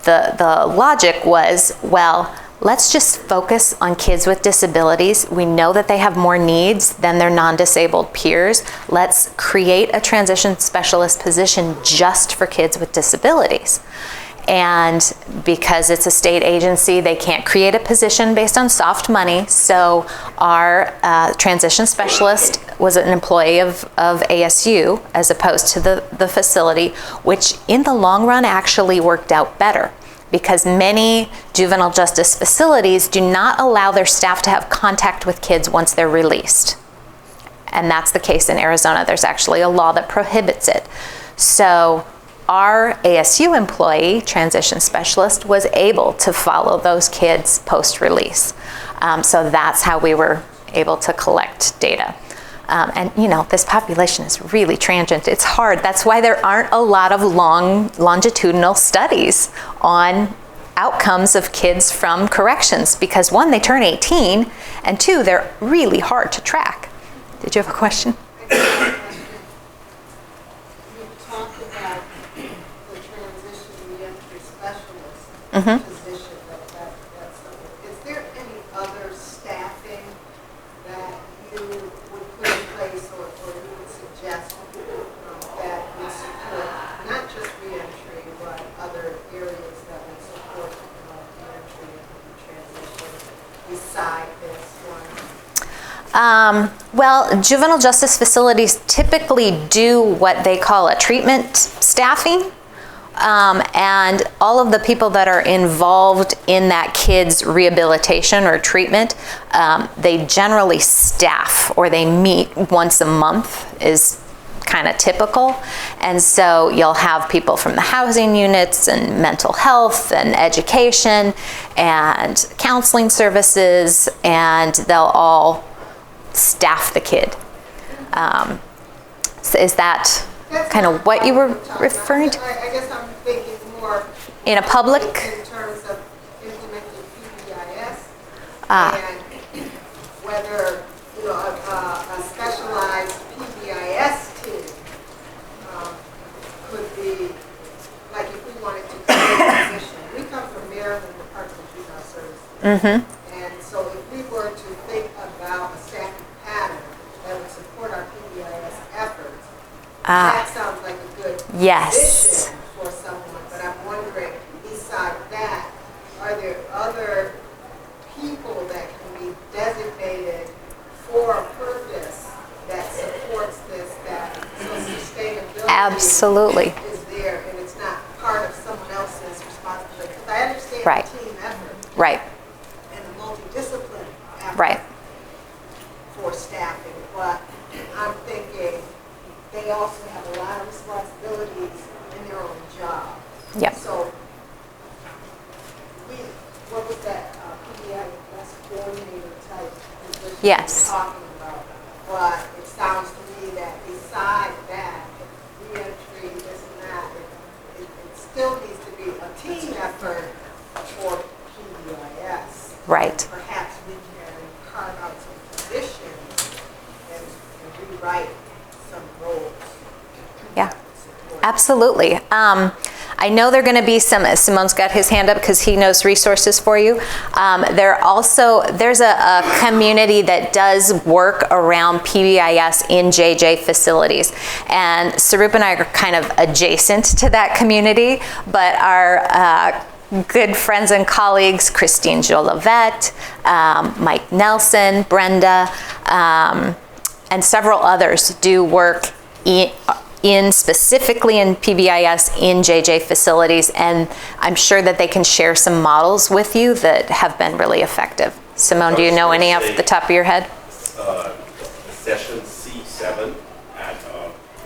the logic was, well, let's just focus on kids with disabilities. We know that they have more needs than their non-disabled peers. Let's create a transition specialist position just for kids with disabilities. And because it's a state agency, they can't create a position based on soft money. So our transition specialist was an employee of ASU as opposed to the facility, which in the long run actually worked out better, because many juvenile justice facilities do not allow their staff to have contact with kids once they're released. And that's the case in Arizona. There's actually a law that prohibits it. So our ASU employee, transition specialist, was able to follow those kids post-release. So that's how we were able to collect data. And you know, this population is really transient. It's hard. That's why there aren't a lot of longitudinal studies on outcomes of kids from corrections, because one, they turn 18, and two, they're really hard to track. Did you have a question? Position is there any other staffing that you would put in place or you would suggest that would support not just reentry but other areas that would support reentry and transition beside this one? Well, juvenile justice facilities typically do what they call a treatment staffing. And all of the people that are involved in that kid's rehabilitation or treatment, they generally staff or they meet once a month is kind of typical. And so you'll have people from the housing units and mental health and education and counseling services, and they'll all staff the kid. So is that kind of what you were referring to? I guess I'm thinking more in a public? In terms of implementing PBIS and whether a specialized PBIS team could be, like if we wanted to create a position. We come from Maryland Department of Juvenile Services. And so if we were to think about a staffing pattern that would support our PBIS efforts, that sounds like a good position for someone, but I'm wondering, beside that, are there other people that can be designated for a purpose that supports this, that so sustainability Absolutely. is there and it's not part of someone else's responsibility? Because I understand Right. the team effort Right. and the multidiscipline effort Right. for staffing, but I'm thinking they also have a lot of responsibilities in their own job. Yep. So, what was that PBIS coordinator type position Yes. we were talking about? But it sounds to me that beside that, reentry, this and that, it still needs to be a team effort for PBIS. Right. Perhaps we can carve out some positions and rewrite some roles. Yeah. Absolutely. I know there are going to be some, Simone's got his hand up because he knows resources for you. There's a community that does work around PBIS in JJ facilities. And Sarup and I are kind of adjacent to that community, but our good friends and colleagues, Christine Jolivet, Mike Nelson, Brenda, and several others do work specifically in PBIS in JJ facilities, and I'm sure that they can share some models with you that have been really effective. Simone, do you know any off the top of your head? Session C7 right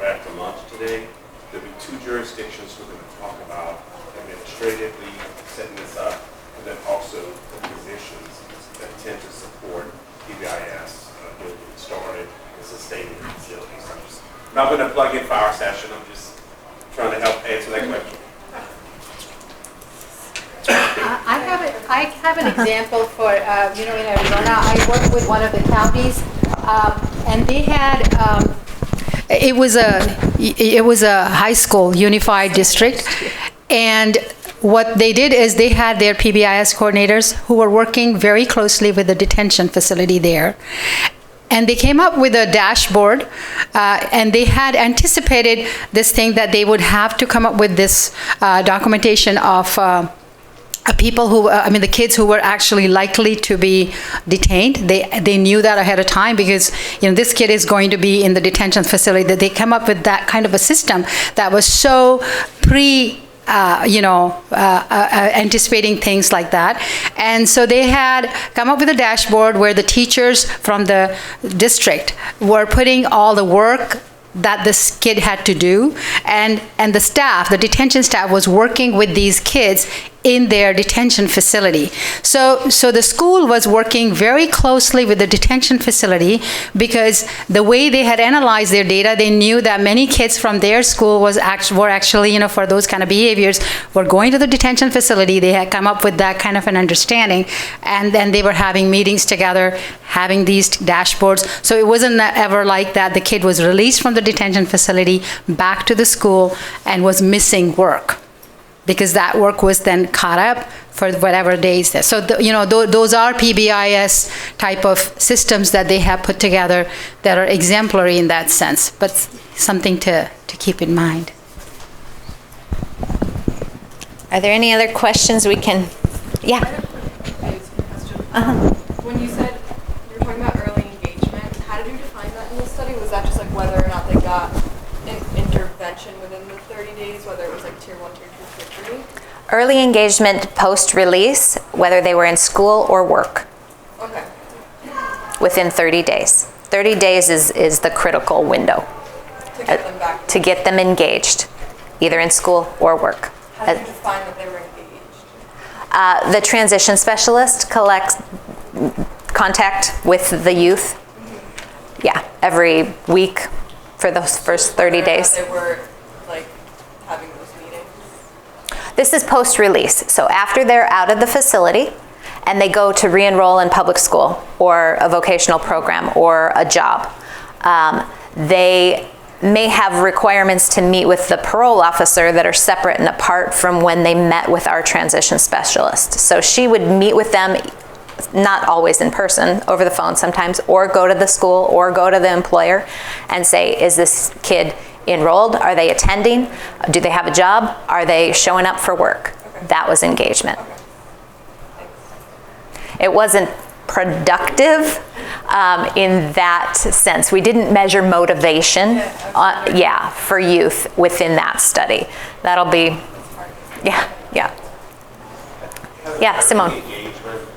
after lunch today. There'll be 2 jurisdictions we're going to talk about administratively setting this up, and then also the positions that tend to support PBIS getting started and sustaining the facilities. I'm not going to plug in for our session. I'm just trying to help answer that question. I have an example for, in Arizona, I worked with one of the counties, and they had, it was a high school unified district, and what they did is they had their PBIS coordinators who were working very closely with the detention facility there. And they came up with a dashboard, and they had anticipated this thing that they would have to come up with this documentation of people who, the kids who were actually likely to be detained. They knew that ahead of time because, this kid is going to be in the detention facility. That they come up with that kind of a system that was so anticipating things like that. And so they had come up with a dashboard where the teachers from the district were putting all the work that this kid had to do, and the staff, the detention staff, was working with these kids in their detention facility. So the school was working very closely with the detention facility because the way they had analyzed their data, they knew that many kids from their school were actually, for those kind of behaviors, were going to the detention facility. They had come up with that kind of an understanding, and then they were having meetings together, having these dashboards. So it wasn't ever like that the kid was released from the detention facility back to the school and was missing work, because that work was then caught up for whatever days there. So, those are PBIS type of systems that they have put together that are exemplary in that sense, but something to keep in mind. Are there any other questions we can, yeah? When you said you were talking about early engagement, how did you define that in the study? Was that just like whether or not they got an intervention within the 30 days, whether it was like tier 1, tier 2, tier 3? Early engagement post-release, whether they were in school or work, Okay. within 30 days. 30 days is the critical window To get them back. to get them engaged, either in school or work. How did you define that they were engaged? The transition specialist collects contact with the youth, every week for those first 30 days. They were like having those meetings. This is post-release, so after they're out of the facility and they go to re-enroll in public school or a vocational program or a job, they may have requirements to meet with the parole officer that are separate and apart from when they met with our transition specialist. So she would meet with them, not always in person, over the phone sometimes, or go to the school or go to the employer and say, is this kid enrolled? Are they attending? Do they have a job? Are they showing up for work? Okay. That was engagement. Okay. It wasn't productive in that sense. We didn't measure motivation for youth within that study. That'll be, yeah. Yeah, Simone. Engagement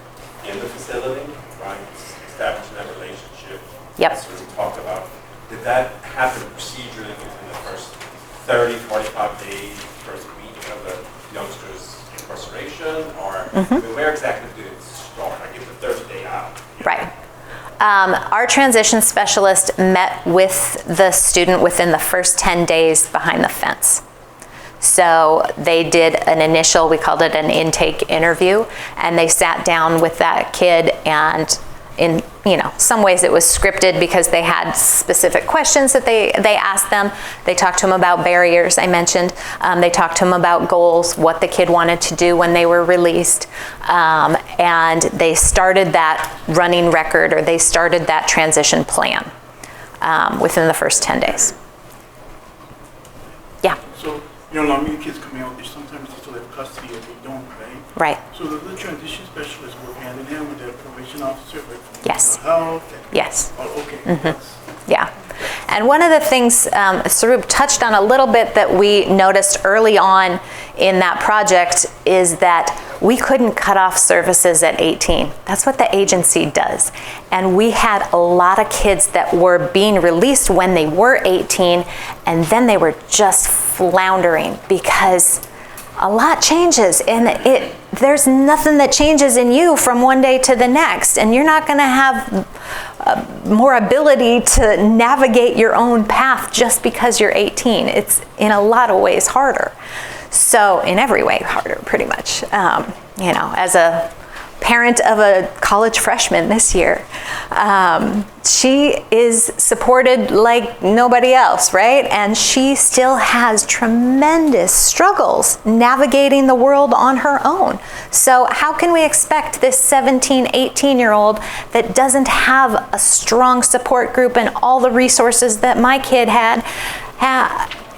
in the facility, right? Establishing that relationship. Yep. That's what we talked about. Did that happen procedurally within the first 30, 45 days, first week of the youngster's incarceration? Or where exactly did it start? I give the 30-day out. Right. Our transition specialist met with the student within the first 10 days behind the fence. So they did an initial, we called it an intake interview, and they sat down with that kid, and in some ways it was scripted because they had specific questions that they asked them. They talked to them about barriers, I mentioned. They talked to them about goals, what the kid wanted to do when they were released. And they started that running record, or they started that transition plan within the first 10 days. Yeah. So, not many kids coming out there, sometimes they still have custody or they don't, right? Right. So the transition specialists work hand in hand with the probation officer, like from Yes. health? Yes. Oh, okay. That's- Yeah. And one of the things Sarup touched on a little bit that we noticed early on in that project is that we couldn't cut off services at 18. That's what the agency does. And we had a lot of kids that were being released when they were 18, and then they were just floundering because a lot changes, and there's nothing that changes in you from one day to the next, and you're not going to have more ability to navigate your own path just because you're 18. It's in a lot of ways harder. So in every way harder, pretty much. As a parent of a college freshman this year. She is supported like nobody else, right? And she still has tremendous struggles navigating the world on her own. So how can we expect this 17, 18-year-old that doesn't have a strong support group and all the resources that my kid had,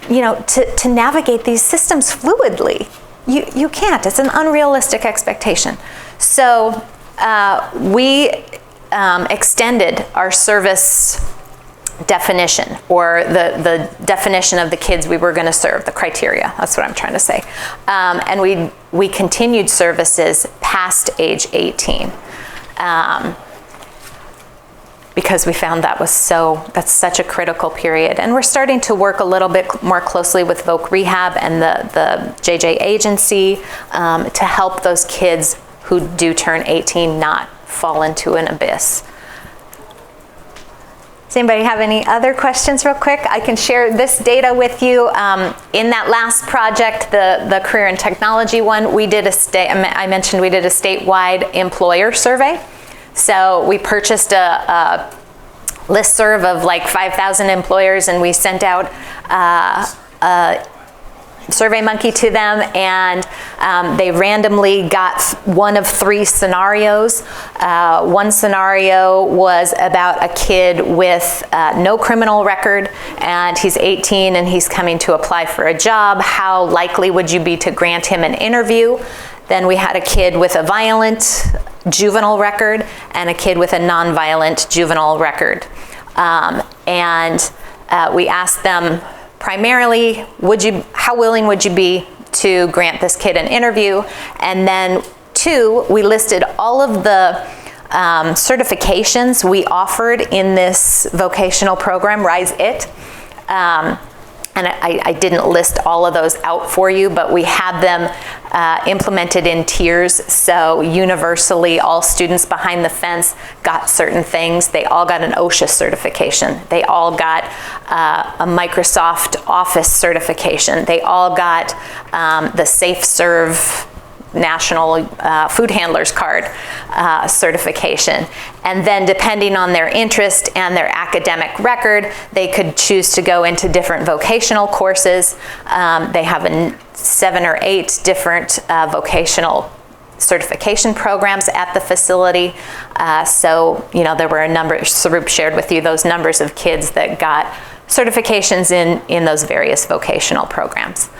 to navigate these systems fluidly? You can't. It's an unrealistic expectation. So we extended our service definition, or the definition of the kids we were going to serve, the criteria. That's what I'm trying to say. And we continued services past age 18. Because we found that's such a critical period. And we're starting to work a little bit more closely with Voc Rehab and the JJ agency to help those kids who do turn 18 not fall into an abyss. Does anybody have any other questions real quick? I can share this data with you. In that last project, the career and technology one, I mentioned we did a statewide employer survey. So we purchased a listserv of like 5,000 employers, and we sent out a SurveyMonkey to them, and they randomly got one of 3 scenarios. One scenario was about a kid with no criminal record, and he's 18 and he's coming to apply for a job. How likely would you be to grant him an interview? Then we had a kid with a violent juvenile record and a kid with a non-violent juvenile record. We asked them primarily, how willing would you be to grant this kid an interview? And then 2, we listed all of the certifications we offered in this vocational program, Rise It. And I didn't list all of those out for you, but we had them implemented in tiers. So universally, all students behind the fence got certain things. They all got an OSHA certification. They all got a Microsoft Office certification. They all got the SafeServe National Food Handlers Card certification. And then depending on their interest and their academic record, they could choose to go into different vocational courses. They have 7 or 8 different vocational certification programs at the facility. So, there were a number, Sarup shared with you those numbers of kids that got certifications in those various vocational programs.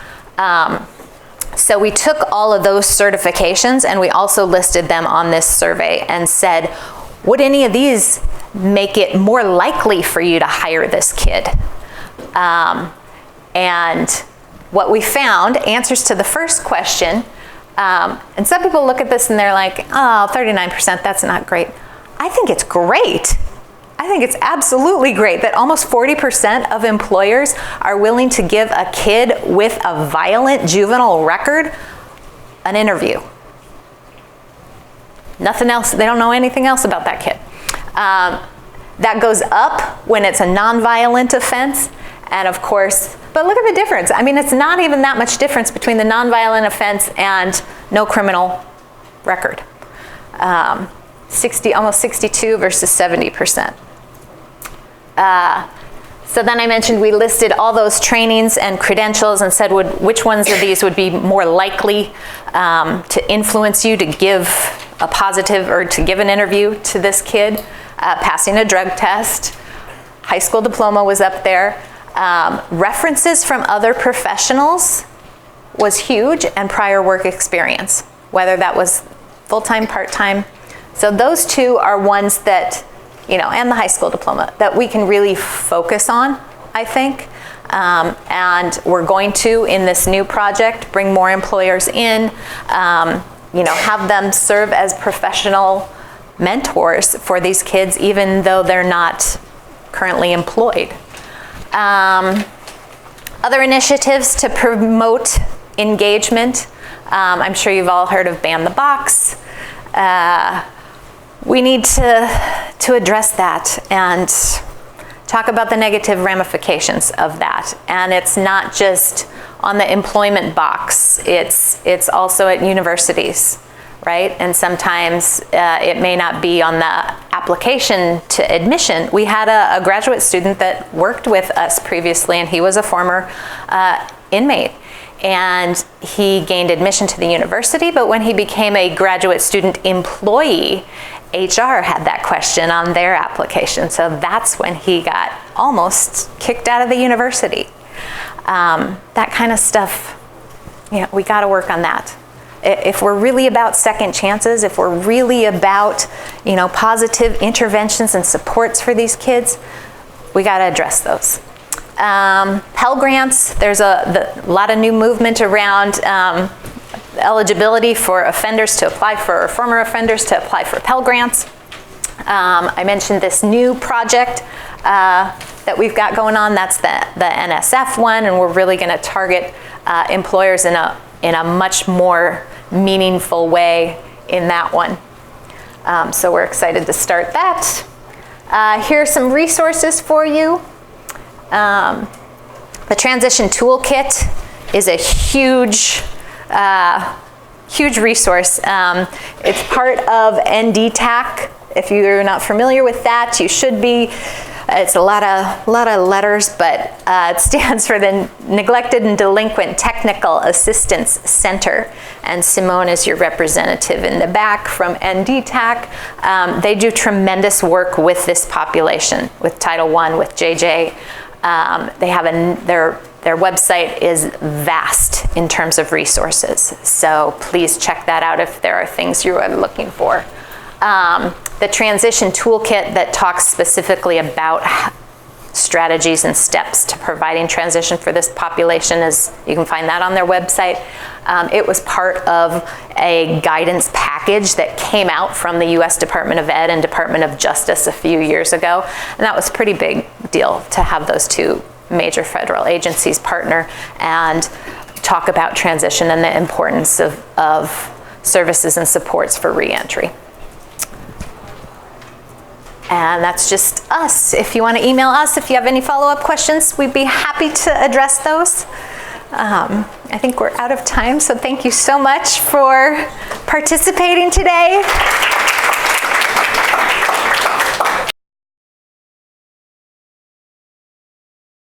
So we took all of those certifications and we also listed them on this survey and said, would any of these make it more likely for you to hire this kid? And what we found, answers to the first question, and some people look at this and they're like, oh, 39%, that's not great. I think it's great. I think it's absolutely great that almost 40% of employers are willing to give a kid with a violent juvenile record an interview. Nothing else, they don't know anything else about that kid. That goes up when it's a non-violent offense, and of course, but look at the difference. I mean, it's not even that much difference between the non-violent offense and no criminal record. almost 62 versus 70%. So then I mentioned we listed all those trainings and credentials and said which ones of these would be more likely to influence you to give a positive or to give an interview to this kid. Passing a drug test, high school diploma was up there. References from other professionals was huge, and prior work experience, whether that was full-time, part-time. So those 2 are ones that, and the high school diploma, that we can really focus on, I think. And we're going to, in this new project, bring more employers in, have them serve as professional mentors for these kids, even though they're not currently employed. Other initiatives to promote engagement. I'm sure you've all heard of Ban the Box. We need to address that and talk about the negative ramifications of that. And it's not just on the employment box, it's also at universities, right? And sometimes it may not be on the application to admission. We had a graduate student that worked with us previously, and he was a former inmate. And he gained admission to the university, but when he became a graduate student employee, HR had that question on their application. So that's when he got almost kicked out of the university. That kind of stuff, we got to work on that. If we're really about second chances, if we're really about, positive interventions and supports for these kids, we got to address those. Pell Grants, there's a lot of new movement around eligibility for offenders to apply for, or former offenders to apply for Pell Grants. I mentioned this new project that we've got going on. That's the NSF one, and we're really going to target employers in a much more meaningful way in that one. So we're excited to start that. Here are some resources for you. The Transition Toolkit is a huge resource. It's part of NDTAC. If you're not familiar with that, you should be. It's a lot of letters, but it stands for the Neglected and Delinquent Technical Assistance Center. And Simone is your representative in the back from NDTAC. They do tremendous work with this population, with Title I, with JJ. They have their website is vast in terms of resources. So please check that out if there are things you are looking for. The Transition Toolkit that talks specifically about strategies and steps to providing transition for this population you can find that on their website. It was part of a guidance package that came out from the U.S. Department of Ed and Department of Justice a few years ago. And that was a pretty big deal to have those two major federal agencies partner and talk about transition and the importance of services and supports for reentry. And that's just us. If you want to email us, if you have any follow-up questions, we'd be happy to address those. I think we're out of time, so thank you so much for participating today.